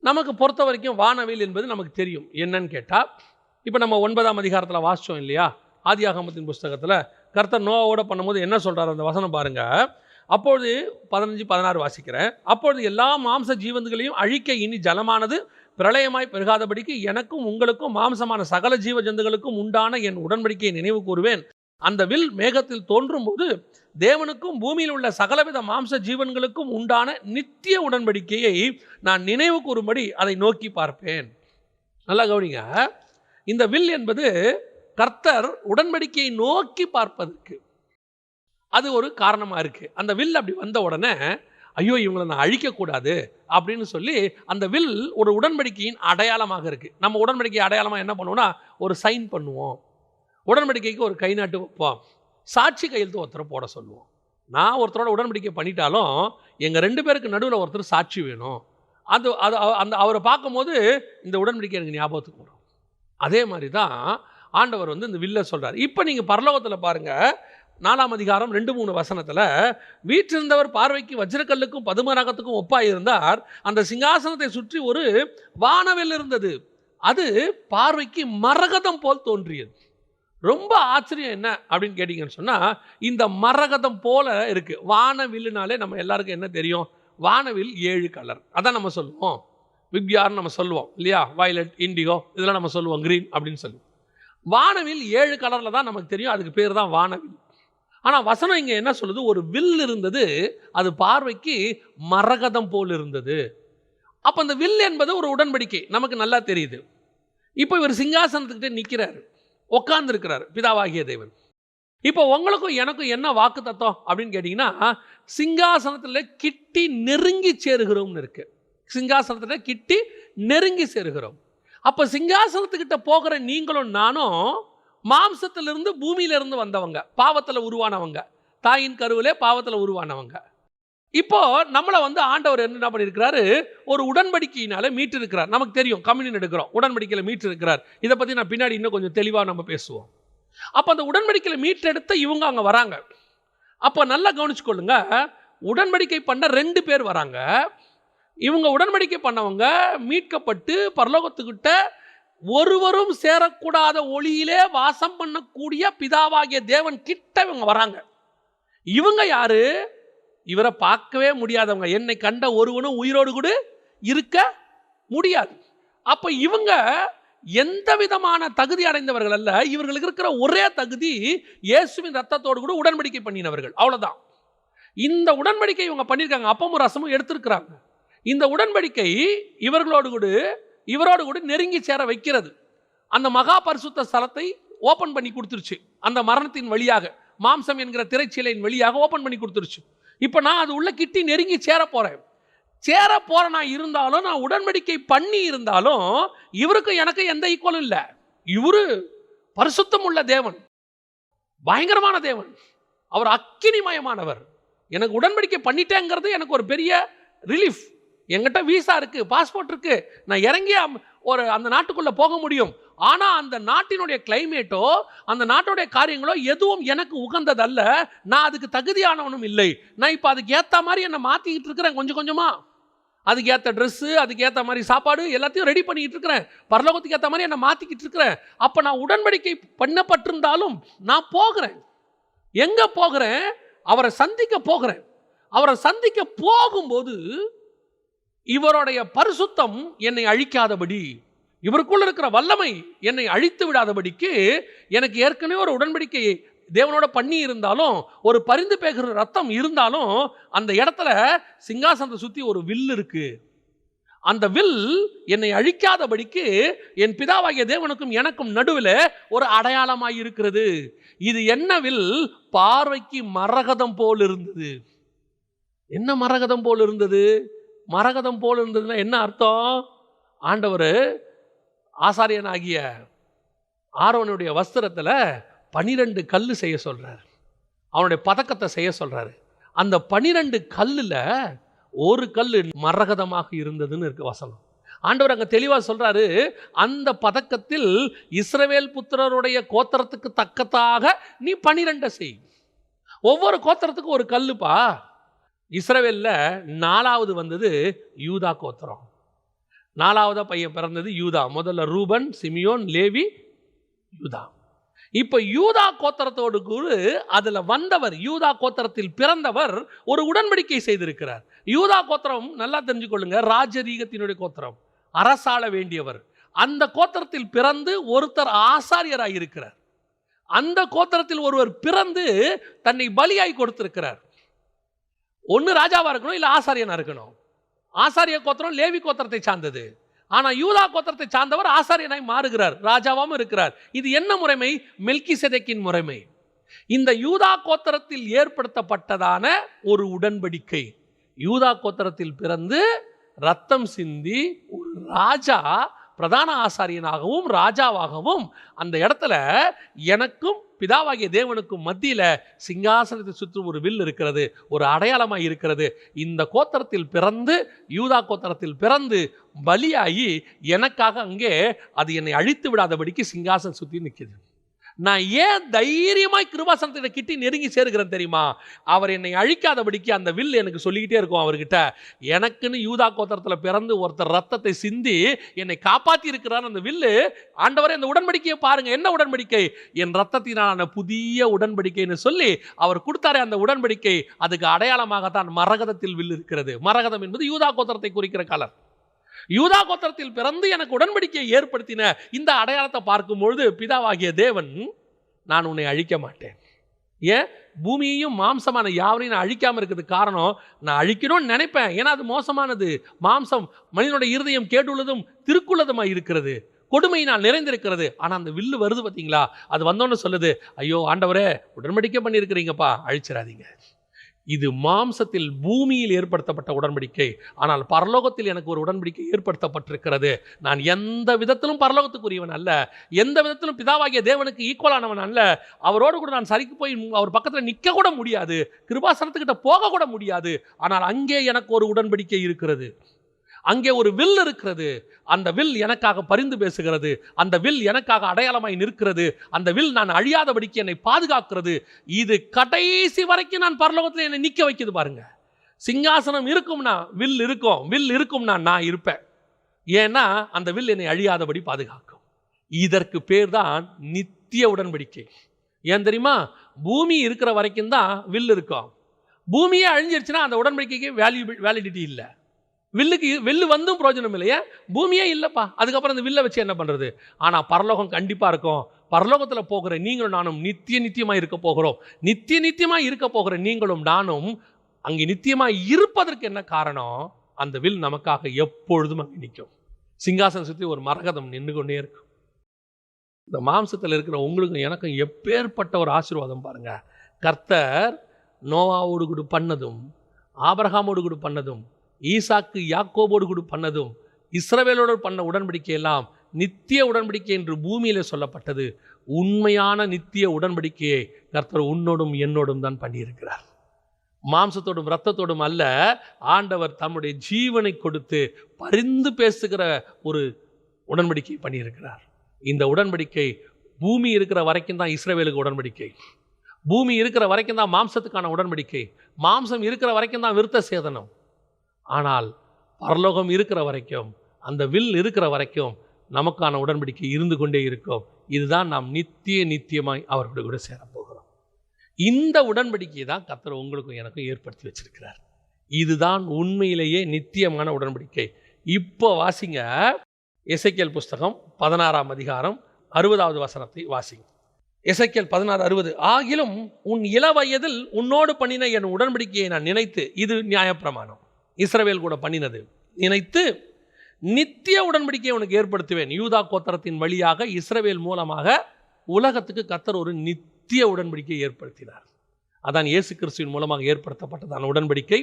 நமக்கு பொறுத்த வரைக்கும் வானவில் என்பது நமக்கு தெரியும். என்னன்னு கேட்டால், இப்போ நம்ம 9ஆம் அதிகாரத்தில் வாசித்தோம் இல்லையா? ஆதியாகமத்தின் புஸ்தகத்தில் கர்த்தர் நோவாவோட பண்ணும்போது என்ன சொல்கிறார் அந்த வசனம் பாருங்க. அப்பொழுது 15-16 வாசிக்கிறேன். அப்பொழுது எல்லா மாம்ச ஜீவன்களையும் அழிக்க இனி ஜலமானது பிரளயமாய் பெருகாதபடிக்கு எனக்கும் உங்களுக்கும் மாம்சமான சகல ஜீவ ஜந்துகளுக்கும் உண்டான என் உடன்படிக்கையை நினைவு கூறுவேன். அந்த வில் மேகத்தில் தோன்றும் போது தேவனுக்கும் பூமியில் உள்ள சகலவித மாம்ச ஜீவன்களுக்கும் உண்டான நித்திய உடன்படிக்கையை நான் நினைவு கூறும்படி அதை நோக்கி பார்ப்பேன். நல்லா கவனிங்க. இந்த வில் என்பது கர்த்தர் உடன்படிக்கையை நோக்கி பார்ப்பதற்கு. அது ஒரு காரணமாக இருக்குது. அந்த வில் அப்படி வந்த உடனே ஐயோ இவங்களை நான் அழிக்கக்கூடாது அப்படின்னு சொல்லி அந்த வில் ஒரு உடன்படிக்கையின் அடையாளமாக இருக்குது. நம்ம உடன்படிக்கை அடையாளமாக என்ன பண்ணுவோம்னா ஒரு சைன் பண்ணுவோம், உடன்படிக்கைக்கு ஒரு கை நாட்டு வைப்போம், சாட்சி கையெழுத்து ஒருத்தரை போட சொல்லுவோம். நான் ஒருத்தரோட உடன்படிக்கை பண்ணிட்டாலும் எங்கள் 2 பேருக்கு நடுவில் ஒருத்தர் சாட்சி வேணும். அது அது அந்த அவரை பார்க்கும்போது இந்த உடன்படிக்கை எனக்கு ஞாபகத்துக்கு வரும். அதே மாதிரி தான் ஆண்டவர் வந்து இந்த வில்லை சொல்கிறார். இப்போ நீங்கள் பரலோகத்தில் பாருங்கள், 4ஆம் அதிகாரம் 2-3 வசனத்தில் வீற்றிருந்தவர் பார்வைக்கு வஜ்ரக்கல்லுக்கும் பதுமராகத்துக்கும் ஒப்பாய் இருந்தார். அந்த சிங்காசனத்தை சுற்றி ஒரு வானவில் இருந்தது, அது பார்வைக்கு மரகதம் போல் தோன்றியது. ரொம்ப ஆச்சரியம் என்ன அப்படின்னு கேட்டிங்கன்னு சொன்னால், இந்த மரகதம் போல இருக்குது. வானவில்லுனாலே நம்ம எல்லாருக்கும் என்ன தெரியும்? வானவில் 7 கலர், அதான் நம்ம சொல்லுவோம். விப்யார்னு நம்ம சொல்லுவோம் இல்லையா? வயலட், இண்டிகோ, இதெல்லாம் நம்ம சொல்லுவோம், க்ரீன் அப்படின்னு சொல்லுவோம். வானவில் 7 கலரில் தான் நமக்கு தெரியும், அதுக்கு பேர் தான் வானவில். ஆனால் வசனம் இங்கே என்ன சொல்லுது? ஒரு வில் இருந்தது, அது பார்வைக்கு மரகதம் போல் இருந்தது. அப்போ அந்த வில் என்பது ஒரு உடன்படிக்கை, நமக்கு நல்லா தெரியுது. இப்போ இவர் சிங்காசனத்துக்கிட்டே நிற்கிறார், உட்கார்ந்துருக்கிறார் பிதாவாகிய தேவன். இப்போ உங்களுக்கும் எனக்கும் என்ன வாக்கு தத்துவம் அப்படின்னு கேட்டிங்கன்னா, சிங்காசனத்தில் கிட்டி நெருங்கி சேருகிறோம்னு இருக்கு. சிங்காசனத்தில் கிட்டி நெருங்கி சேருகிறோம். அப்போ சிங்காசனத்துக்கிட்ட போகிற நீங்களும் நானும் மாம்சத்திலிருந்து பூமியிலிருந்து வந்தவங்க, பாவத்தில் உருவானவங்க, தாயின் கருவிலே பாவத்தில் உருவானவங்க. இப்போ நம்மளை வந்து ஆண்டவர் என்ன பண்ணியிருக்கிறாரு? ஒரு உடன்படிக்கையினால மீட்டு இருக்கிறார். நமக்கு தெரியும், கம்யூனியன் எடுக்கிறோம், உடன்படிக்கையில் மீட்டு இருக்கிறார். இதை பற்றி நான் பின்னாடி இன்னும் கொஞ்சம் தெளிவாக நம்ம பேசுவோம். அப்போ அந்த உடன்படிக்கையில் மீட்டெடுத்த இவங்க அங்கே வராங்க. அப்போ நல்லா கவனிச்சுக்கொள்ளுங்க, உடன்படிக்கை பண்ண 2 பேர் வராங்க. இவங்க உடன்படிக்கை பண்ணவங்க மீட்கப்பட்டு பரலோகத்துக்கிட்ட ஒருவரும் சேரக்கூடாத ஒளியிலே வாசம் பண்ணக்கூடிய பிதாவாகிய தேவன் கிட்ட இவங்க வராங்க. இவங்க யாரு? இவரை பார்க்கவே முடியாதவங்க, என்னை கண்ட ஒருவனும் உயிரோடு கூட இருக்க முடியாது. அப்போ இவங்க எந்த விதமான தகுதி அடைந்தவர்கள் அல்ல. இவர்களுக்கு இருக்கிற ஒரே தகுதி இயேசுவின் ரத்தத்தோடு கூட உடன்படிக்கை பண்ணினவர்கள், அவ்வளோதான். இந்த உடன்படிக்கை இவங்க பண்ணியிருக்காங்க, அப்பமும் ரசமும் எடுத்திருக்கிறாங்க. இந்த உடன்படிக்கை இவரோடு கூட நெருங்கி சேர வைக்கிறது. அந்த மகா பரிசுத்த ஸ்தலத்தை ஓப்பன் பண்ணி கொடுத்துருச்சு. அந்த மரணத்தின் வழியாக, மாம்சம் என்கிற திரைச்சீலையின் வழியாக ஓப்பன் பண்ணி கொடுத்துருச்சு. இப்போ நான் அது உள்ள கிட்டி நெருங்கி சேர போகிறேன். நான் இருந்தாலும், நான் உடன்படிக்கை பண்ணி இருந்தாலும், இவருக்கு எனக்கு எந்த ஈக்குவலும் இல்லை. இவரு பரிசுத்தம் உள்ள தேவன், பயங்கரமான தேவன், அவர் அக்கினிமயமானவர். எனக்கு உடன்படிக்கை பண்ணிட்டேங்கிறது எனக்கு ஒரு பெரிய ரிலீஃப். என்கிட்ட வீசா இருக்கு, பாஸ்போர்ட் இருக்கு, நான் இறங்கி அந்த நாட்டுக்குள்ள போக முடியும். ஆனா அந்த நாட்டினுடைய கிளைமேட்டோ அந்த நாட்டுடைய காரியங்களோ எதுவும் எனக்கு உகந்ததல்ல. நான் அதுக்கு தகுதியானவனும் இல்லை. நான் இப்போ அதுக்கு ஏற்ற மாதிரி என்னை மாற்றிக்கிட்டு இருக்கிறேன். கொஞ்சம் கொஞ்சமா அதுக்கு ஏற்ற ட்ரெஸ்ஸு, அதுக்கு ஏற்ற மாதிரி சாப்பாடு எல்லாத்தையும் ரெடி பண்ணிக்கிட்டு இருக்கிறேன். பரலோகத்துக்கு ஏற்ற மாதிரி என்னை மாற்றிக்கிட்டு இருக்கிறேன். அப்போ நான் உடன்படிக்கை பண்ணப்பட்டிருந்தாலும் நான் போகிறேன். எங்கே போகிறேன்? அவரை சந்திக்க போகிறேன். அவரை சந்திக்க போகும்போது இவருடைய பரிசுத்தம் என்னை அழிக்காதபடி, இவருக்குள்ள இருக்கிற வல்லமை என்னை அழித்து விடாதபடிக்கு, எனக்கு ஏற்கனவே ஒரு உடன்படிக்கையை தேவனோட பண்ணி இருந்தாலும், ஒரு பரிந்து பேசுகிற ரத்தம் இருந்தாலும், அந்த இடத்துல சிங்காசனத்தை சுற்றி ஒரு வில் இருக்கு. அந்த வில் என்னை அழிக்காதபடிக்கு என் பிதாவாகிய தேவனுக்கும் எனக்கும் நடுவில் ஒரு அடையாளமாய் இருக்கிறது. இது என்ன வில்? பார்வைக்கு மரகதம் போல் இருந்தது. என்ன மரகதம் போல் இருந்தது? மரகதம் போல் இருந்ததுன்னா என்ன அர்த்தம்? ஆண்டவர் ஆசாரியனாகிய ஆரோனுடைய வஸ்திரத்தில் 12 கல் செய்ய சொல்றார். அவனுடைய பதக்கத்தை செய்ய சொல்றாரு. அந்த 12 கல்லில் ஒரு கல் மரகதமாக இருந்ததுன்னு இருக்கு வசனம். ஆண்டவர் அங்கே தெளிவாக சொல்றாரு, அந்த பதக்கத்தில் இஸ்ரவேல் புத்திரருடைய கோத்திரத்துக்கு தக்கதாக நீ 12 செய். ஒவ்வொரு கோத்திரத்துக்கும் ஒரு கல்லுப்பா. இஸ்ரவேலில் 4வது வந்தது யூதா கோத்திரம். 4வது பையன் பிறந்தது யூதா. முதல்ல ரூபன், சிமியோன், லேவி, யூதா. இப்போ யூதா கோத்திரத்தோடு கூட அதில் வந்தவர், யூதா கோத்திரத்தில் பிறந்தவர் ஒரு உடன்படிக்கை செய்திருக்கிறார். யூதா கோத்திரம் நல்லா தெரிஞ்சுக்கொள்ளுங்க, ராஜரீகத்தினுடைய கோத்திரம், அரசாள வேண்டியவர். அந்த கோத்திரத்தில் பிறந்து ஒருத்தர் ஆசாரியராக இருக்கிறார். அந்த கோத்திரத்தில் ஒருவர் பிறந்து தன்னை பலியாய் கொடுத்திருக்கிறார். ஒன்று ராஜாவாக இருக்கணும், இல்லை ஆசாரியனாக இருக்கணும். ஆசாரிய கோத்திரம் லேவி கோத்திரத்தை சார்ந்தது. ஆனால் யூதா கோத்திரத்தை சார்ந்தவர் ஆசாரியனாய் மாறுகிறார், ராஜாவாகவும் இருக்கிறார். இது என்ன முறைமை? மெல்கிசேதேக்கின் முறைமை. இந்த யூதா கோத்திரத்தில் ஏற்படுத்தப்பட்டதான ஒரு உடன்படிக்கை. யூதா கோத்திரத்தில் பிறந்து ரத்தம் சிந்தி ஒரு ராஜா, பிரதான ஆசாரியனாகவும் ராஜாவாகவும் அந்த இடத்துல எனக்கும் பிதாவாகிய தேவனுக்கும் மத்தியில சிங்காசனத்தை சுற்றும் ஒரு வில் இருக்கிறது, ஒரு அடையாளமாய் இருக்கிறது. இந்த கோத்திரத்தில் பிறந்து, யூதா கோத்திரத்தில் பிறந்து பலியாகி எனக்காக அங்கே அது என்னை அழித்து விடாதபடிக்கு சிங்காசனம் சுற்றி நிற்குது. நான் ஏன் தைரியமாய் கிருபாசனத்தை கிட்டி நெருங்கி சேருகிறேன் தெரியுமா? அவர் என்னை அழிக்காதபடிக்கு அந்த வில் எனக்கு சொல்லிக்கிட்டே இருக்கும் அவர்கிட்ட, எனக்குன்னு யூதா கோத்திரத்தில் பிறந்து ஒருத்தர் ரத்தத்தை சிந்தி என்னை காப்பாற்றி இருக்கிறார். அந்த வில்லு, ஆண்டவரே அந்த உடன்படிக்கையை பாருங்க, என்ன உடன்படிக்கை? என் ரத்தத்தினான புதிய உடன்படிக்கைன்னு சொல்லி அவர் கொடுத்தாரே அந்த உடன்படிக்கை, அதுக்கு அடையாளமாகத்தான் மரகதத்தில் வில் இருக்கிறது. மரகதம் என்பது யூதா கோத்திரத்தை குறிக்கிற கலர். யூதா கோத்திரத்தில் பிறந்து எனக்கு உடன்படிக்கையை ஏற்படுத்தின இந்த அடையாளத்தை பார்க்கும்பொழுது பிதாவாகிய தேவன், நான் உன்னை அழிக்க மாட்டேன். ஏன்? பூமியையும் மாம்சமான யாவரையும் நான் அழிக்காமல் இருக்கிறது காரணம், நான் அழிக்கணும்னு நினைப்பேன். ஏன்னா அது மோசமானது. மாம்சம் மனிதனுடைய இருதயம் கேட்டுள்ளதும் திருக்குள்ளதுமாய் இருக்கிறது, கொடுமையினால் நிறைந்திருக்கிறது. ஆனால் அந்த வில்லு வருது பார்த்தீங்களா, அது வந்தோன்னு சொல்லுது, ஐயோ ஆண்டவரே உடன்படிக்கை பண்ணியிருக்கிறீங்கப்பா, அழிச்சிடாதீங்க. இது மாம்சத்தில் பூமியில் ஏற்படுத்தப்பட்ட உடன்படிக்கை. ஆனால் பரலோகத்தில் எனக்கு ஒரு உடன்படிக்கை ஏற்படுத்தப்பட்டிருக்கிறது. நான் எந்த விதத்திலும் பரலோகத்துக்குரியவன் அல்ல, எந்த விதத்திலும் பிதாவாகிய தேவனுக்கு ஈக்குவலானவன் அல்ல. அவரோடு கூட நான் சரிக்கு போய் அவர் பக்கத்தில் நிற்க கூட முடியாது, கிருபாசனத்துக்கிட்ட போக கூட முடியாது. ஆனால் அங்கே எனக்கு ஒரு உடன்படிக்கை இருக்கிறது, அங்கே ஒரு வில் இருக்கிறது. அந்த வில் எனக்காக பரிந்து பேசுகிறது, அந்த வில் எனக்காக அடையாளமாய் நிற்கிறது, அந்த வில் நான் அழியாதபடிக்கு என்னை பாதுகாக்கிறது. இது கடைசி வரைக்கும் நான் பரலோகத்தில் என்னை நிற்க வைக்குது பாருங்க. சிங்காசனம் இருக்கும்னா வில் இருக்கும், வில் இருக்கும்னா நான் இருப்பேன். ஏன்னா அந்த வில் என்னை அழியாதபடி பாதுகாக்கும். இதற்கு பேர் தான் நித்திய உடன்படிக்கை. ஏன் தெரியுமா? பூமி இருக்கிற வரைக்கும் தான் வில் இருக்கும். பூமியே அழிஞ்சிருச்சுன்னா அந்த உடன்படிக்கைக்கு வேலிடிட்டி இல்லை. வில்லு வந்தும் பிரயோஜனம் இல்லையா? பூமியே இல்லைப்பா, அதுக்கப்புறம் அந்த வில்லை வச்சு என்ன பண்ணுறது? ஆனால் பரலோகம் கண்டிப்பாக இருக்கும். பரலோகத்தில் போகிற நீங்களும் நானும் நித்தியமாக இருக்க போகிறோம். நித்தியமாக இருக்க போகிற நீங்களும் நானும் அங்கே நித்தியமாக இருப்பதற்கு என்ன காரணம்? அந்த வில் நமக்காக எப்பொழுதும் அங்கே நிற்கும். சிங்காசனம் சுற்றி ஒரு மரகதம் நின்று கொண்டே இருக்கும். இந்த மாம்சத்தில் இருக்கிற உங்களுக்கும் எனக்கும் எப்பேற்பட்ட ஒரு ஆசீர்வாதம் பாருங்க. கர்த்தர் நோவாவோடு கூட பண்ணதும், ஆபிரகாமோடு கூட பண்ணதும், ஈசாக்கு யாக்கோபோடு கூட பண்ணதும், இஸ்ரவேலோடு பண்ண உடன்படிக்கையெல்லாம் நித்திய உடன்படிக்கை என்று பூமியில் சொல்லப்பட்டது. உண்மையான நித்திய உடன்படிக்கையை கர்த்தர் உன்னோடும் என்னோடும் தான் பண்ணியிருக்கிறார். மாம்சத்தோடும் இரத்தத்தோடும் அல்ல, ஆண்டவர் தம்முடைய ஜீவனை கொடுத்து பரிந்து பேசுகிற ஒரு உடன்படிக்கை பண்ணியிருக்கிறார். இந்த உடன்படிக்கை பூமி இருக்கிற வரைக்கும் தான் இஸ்ரவேலுக்கு உடன்படிக்கை. பூமி இருக்கிற வரைக்கும் தான் மாம்சத்துக்கான உடன்படிக்கை. மாம்சம் இருக்கிற வரைக்கும் தான் விருத்த சேதனம். ஆனால் பரலோகம் இருக்கிற வரைக்கும், அந்த வில் இருக்கிற வரைக்கும் நமக்கான உடன்படிக்கை இருந்து கொண்டே இருக்கும். இதுதான் நாம் நித்தியமாய் அவர்களோடு கூட சேரப்போகிறோம். இந்த உடன்படிக்கையை தான் கர்த்தர் உங்களுக்கும் எனக்கும் ஏற்படுத்தி வச்சிருக்கிறார். இதுதான் உண்மையிலேயே நித்தியமான உடன்படிக்கை. இப்போ வாசிங்க, எசேக்கியேல் புஸ்தகம் 16ஆம் அதிகாரம் 60வது வசனத்தை வாசிங்க. எசேக்கியேல் 16:60. ஆகிலும் உன் இளவயதில் உன்னோடு பண்ணின என் உடன்படிக்கையை நான் நினைத்து, இது நியாயப்பிரமாணம், இஸ்ரவேல் கூட பண்ணினது, நினைத்து நித்திய உடன்படிக்கையை உனக்கு ஏற்படுத்துவேன். யூதா கோத்திரத்தின் வழியாக இஸ்ரவேல் மூலமாக உலகத்துக்கு கர்த்தர் ஒரு நித்திய உடன்படிக்கையை ஏற்படுத்தினார். அதான் இயேசு கிறிஸ்துவின் மூலமாக ஏற்படுத்தப்பட்டதான உடன்படிக்கை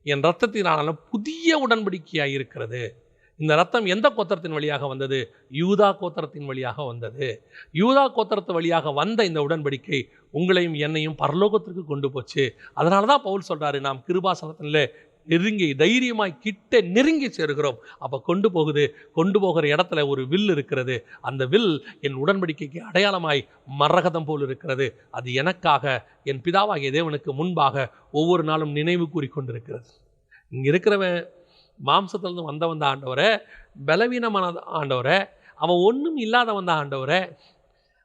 என் இரத்தத்தினான புதிய உடன்படிக்கையாக இருக்கிறது. இந்த ரத்தம் எந்த கோத்திரத்தின் வழியாக வந்தது? யூதா கோத்திரத்தின் வழியாக வந்தது. யூதா கோத்திரத்து வழியாக வந்த இந்த உடன்படிக்கை உங்களையும் என்னையும் பரலோகத்திற்கு கொண்டு போச்சு. அதனால தான் பவுல் சொல்றாரு, நாம் கிருபாசனத்தில் நெருங்கி தைரியமாய் கிட்ட நெருங்கி சேருகிறோம். அப்போ கொண்டு போகிற இடத்துல ஒரு வில் இருக்கிறது. அந்த வில் என் உடன்படிக்கைக்கு அடையாளமாய் மரகதம் போல் இருக்கிறது. அது எனக்காக என் பிதாவாகிய தேவனுக்கு முன்பாக ஒவ்வொரு நாளும் நினைவு கூறிக்கொண்டிருக்கிறது. இங்கே இருக்கிறவன் மாம்சத்திலிருந்து வந்தவன் தான் ஆண்டவரே, பலவீனமான ஆண்டவரே, அவன் ஒன்றும் இல்லாதவன் தான் ஆண்டவரே.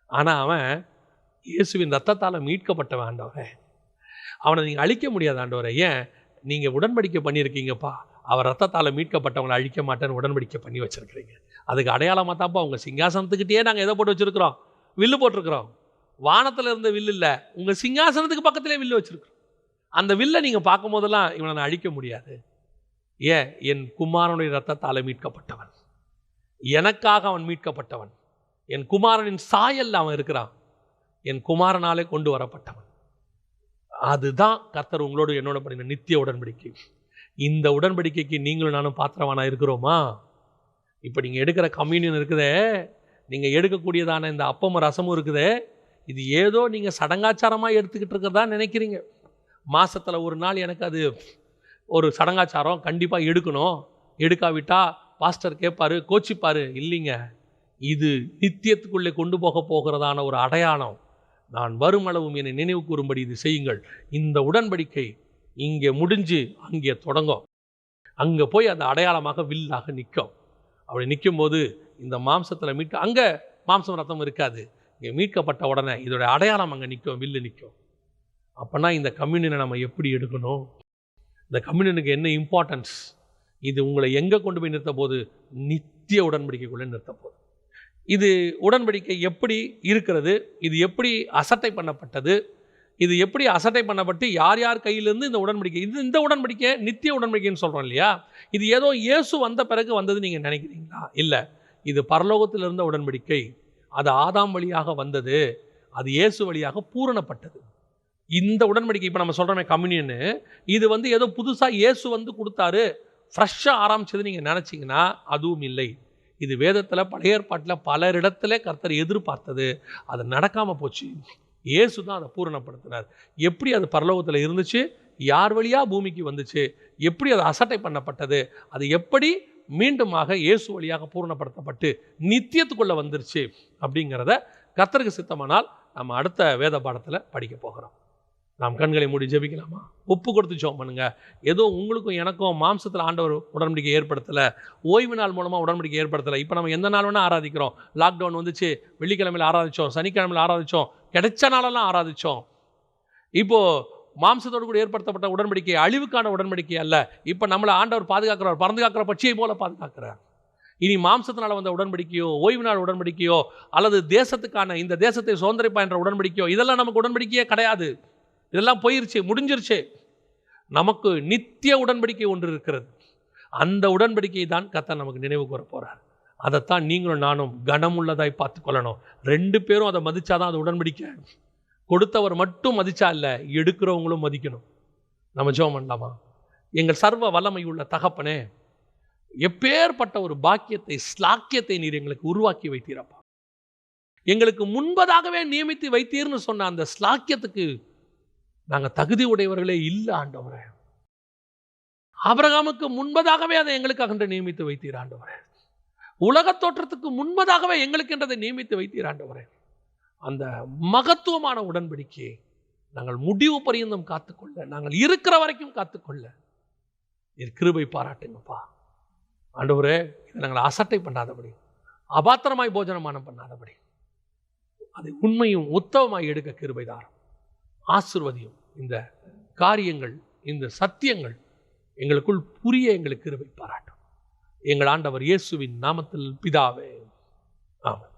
ஆனால் அவன் இயேசுவின் ரத்தத்தால் மீட்கப்பட்டவன் ஆண்டவரே. அவனை நீங்கள் அழிக்க முடியாது ஆண்டவரே. ஏன்? நீங்கள் உடன்படிக்கை பண்ணியிருக்கீங்கப்பா, அவர் ரத்தத்தால் மீட்கப்பட்டவங்களை அழிக்க மாட்டேன்னு உடன்படிக்கை பண்ணி வச்சுருக்கிறீங்க. அதுக்கு அடையாளமாக தான்ப்பா உங்கள் சிங்காசனத்துக்கிட்டே நாங்கள் எதை போட்டு வச்சுருக்கிறோம்? வில்லு போட்டிருக்கிறோம். வானத்தில் இருந்த வில்லு இல்லை, உங்கள் சிங்காசனத்துக்கு பக்கத்திலே வில்லு வச்சுருக்கிறோம். அந்த வில்லை நீங்கள் பார்க்கும் போதெல்லாம் இவனை நான் அழிக்க முடியாது. ஏன்? என் குமாரனுடைய ரத்தத்தால் மீட்கப்பட்டவன், எனக்காக அவன் மீட்கப்பட்டவன், என் குமாரனின் சாயல்ல அவன் இருக்கிறான். என் குமாரனாலே கொண்டு வரப்பட்டவன். அதுதான் கர்த்தர் உங்களோடு என்னோட பண்ணின நித்திய உடன்படிக்கை. இந்த உடன்படிக்கைக்கு நீங்களும் நானும் பாத்திரவானா இருக்கிறோமா? இப்போ நீங்கள் எடுக்கிற கம்யூனியன் இருக்குதே, நீங்கள் எடுக்கக்கூடியதான இந்த அப்பமும் ரசமும் இருக்குதே, இது ஏதோ நீங்கள் சடங்காச்சாரமாக எடுத்துக்கிட்டு இருக்கிறதா நினைக்கிறீங்க. மாதத்தில் ஒரு நாள் எனக்கு அது ஒரு சடங்காச்சாரம், கண்டிப்பாக எடுக்கணும், எடுக்காவிட்டா பாஸ்டர் கேட்பார், கோச்சிப்பார். இல்லைங்க, இது நித்தியத்துக்குள்ளே கொண்டு போகிறதான ஒரு அடையாளம். நான் வருமளவும் என்னை நினைவு கூறும்படி இது செய்யுங்கள். இந்த உடன்படிக்கை இங்கே முடிஞ்சு அங்கே தொடங்கும், அங்கே போய் அந்த அடையாளமாக வில்லாக நிற்கும். அப்படி நிற்கும்போது இந்த மாம்சத்தில் மீட்க, அங்கே மாம்சம் ரத்தம் இருக்காது, இங்கே மீட்கப்பட்ட உடனே இதோட அடையாளம் அங்கே நிற்கும், வில்லு நிற்கும். அப்போனா இந்த கம்யூனியனை நம்ம எப்படி எடுக்கணும்? இந்த கம்யூனியனுக்கு என்ன இம்பார்ட்டன்ஸ்? இது உங்களை எங்கே கொண்டு போய் நிறுத்த போது? நித்திய உடன்படிக்கைக்குள்ளே நிறுத்த போகுது. இது உடன்படிக்கை எப்படி இருக்கிறது, இது எப்படி அசட்டை பண்ணப்பட்டது, இது எப்படி அசட்டை பண்ணப்பட்டு யார் யார் கையிலிருந்து இந்த உடன்படிக்கை, இந்த உடன்படிக்கை நித்திய உடன்படிக்கைன்னு சொல்கிறோம் இல்லையா? இது ஏதோ இயேசு வந்த பிறகு வந்தது நீங்கள் நினைக்கிறீங்களா? இல்லை, இது பரலோகத்தில் இருந்த உடன்படிக்கை. அது ஆதாம் வழியாக வந்தது, அது இயேசு வழியாக பூரணப்பட்டது. இந்த உடன்படிக்கை இப்போ நம்ம சொல்கிறோமே கம்யூனியனு, இது ஏதோ புதுசாக இயேசு கொடுத்தாரு, ஃப்ரெஷ்ஷாக ஆரம்பிச்சது நீங்கள் நினச்சிங்கன்னா அதுவும் இல்லை. இது வேதத்தில் பழைய ஏற்பாட்டில் பலரிடத்துல கர்த்தர் எதிர்பார்த்தது, அது நடக்காமல் போச்சு. இயேசு தான் அதை பூரணப்படுத்தினார். எப்படி அது பரலோகத்தில் இருந்துச்சு, யார் வழியாக பூமிக்கு வந்துச்சு, எப்படி அது அசட்டை பண்ணப்பட்டது, அது எப்படி மீண்டுமாக இயேசு வழியாக பூரணப்படுத்தப்பட்டு நித்தியத்துக்குள்ளே வந்துருச்சு அப்படிங்கிறத கர்த்தருக்கு சித்தமானால் நம்ம அடுத்த வேத பாடத்தில் படிக்க போகிறோம். நாம் கண்களை மூடி ஜெபிக்கலாமா? ஒப்பு கொடுத்து ஜெபம் பண்ணுங்க. ஏதோ உங்களுக்கும் எனக்கும் மாம்சத்தில் ஆண்டவர் உடன்படிக்கை ஏற்படுத்தலை, ஓய்வு நாள் மூலமாக உடன்படிக்கை ஏற்படுத்தலை. இப்போ நம்ம எந்த நாள் வேணால் ஆராதிக்கிறோம். லாக்டவுன் வந்துச்சு, வெள்ளிக்கிழமையில் ஆராதித்தோம், சனிக்கிழமையில் ஆராதித்தோம், கிடைச்ச நாளெல்லாம் ஆராதித்தோம். இப்போது மாம்சத்தோடு கூட ஏற்படுத்தப்பட்ட உடன்படிக்கை அழிவுக்கான உடன்படிக்கை அல்ல. இப்போ நம்மளை ஆண்டவர் பாதுகாக்கிறார், பறந்து காக்கிற பட்சியை போல பாதுகாக்கிறார். இனி மாம்சத்தினால் வந்த உடன்படிக்கையோ, ஓய்வு நாள் உடன்படிக்கையோ, அல்லது தேசத்துக்கான இந்த தேசத்தை சுதந்திரிப்பா என்ற உடன்படிக்கையோ, இதெல்லாம் நமக்கு உடன்படிக்கையே கிடையாது. இதெல்லாம் போயிருச்சு, முடிஞ்சிருச்சு. நமக்கு நித்திய உடன்படிக்கை ஒன்று இருக்கிறது. அந்த உடன்படிக்கையை தான் கர்த்தர் நமக்கு நினைவு கூற போகிறார். அதைத்தான் நீங்களும் நானும் கனமுள்ளதாய் பார்த்து கொள்ளணும். 2 பேரும் அதை மதிச்சாதான் அது உடன்படிக்கை. கொடுத்தவர் மட்டும் மதிச்சா இல்லை, எடுக்கிறவங்களும் மதிக்கணும். நம்ம ஜெபம் பண்ணலாமா? எங்கள் சர்வ வல்லமை உள்ள தகப்பனே, எப்பேற்பட்ட ஒரு பாக்கியத்தை, ஸ்லாக்கியத்தை நீர் எங்களுக்கு உருவாக்கி வைத்தீரப்பா. எங்களுக்கு முன்பதாகவே நியமித்து வைத்தீர்னு சொன்ன அந்த ஸ்லாக்கியத்துக்கு நாங்கள் தகுதி உடையவர்களே இல்லை ஆண்டவரே. ஆபிரகாமுக்கு முன்பதாகவே அதை எங்களுக்காக நியமித்து வைத்தீர் ஆண்டவரே. உலகத் தோற்றத்துக்கு முன்பதாகவே எங்களுக்கென்றதை நியமித்து வைத்தீர் ஆண்டவரே. அந்த மகத்துவமான உடன்படிக்கையை நாங்கள் முடிவு பரியந்தம் காத்துக்கொள்ள, நாங்கள் இருக்கிற வரைக்கும் காத்துக்கொள்ள நீர் கிருபை பாராட்டுங்கப்பா ஆண்டவரே. இதை நாங்கள் அசட்டை பண்ணாதபடி, அபாத்திரமாய் போஜனமானம் பண்ணாதபடி, அதை உண்மையும் உத்தவமாய் எடுக்க கிருபை தாரும். ஆசீர்வதியும். இந்த காரியங்கள், இந்த சத்தியங்கள் எங்களுக்குள் புரிய எங்களுக்கு கிருபை பாராட்டும். எங்கள் ஆண்டவர் இயேசுவின் நாமத்தில் பிதாவே, ஆமென்.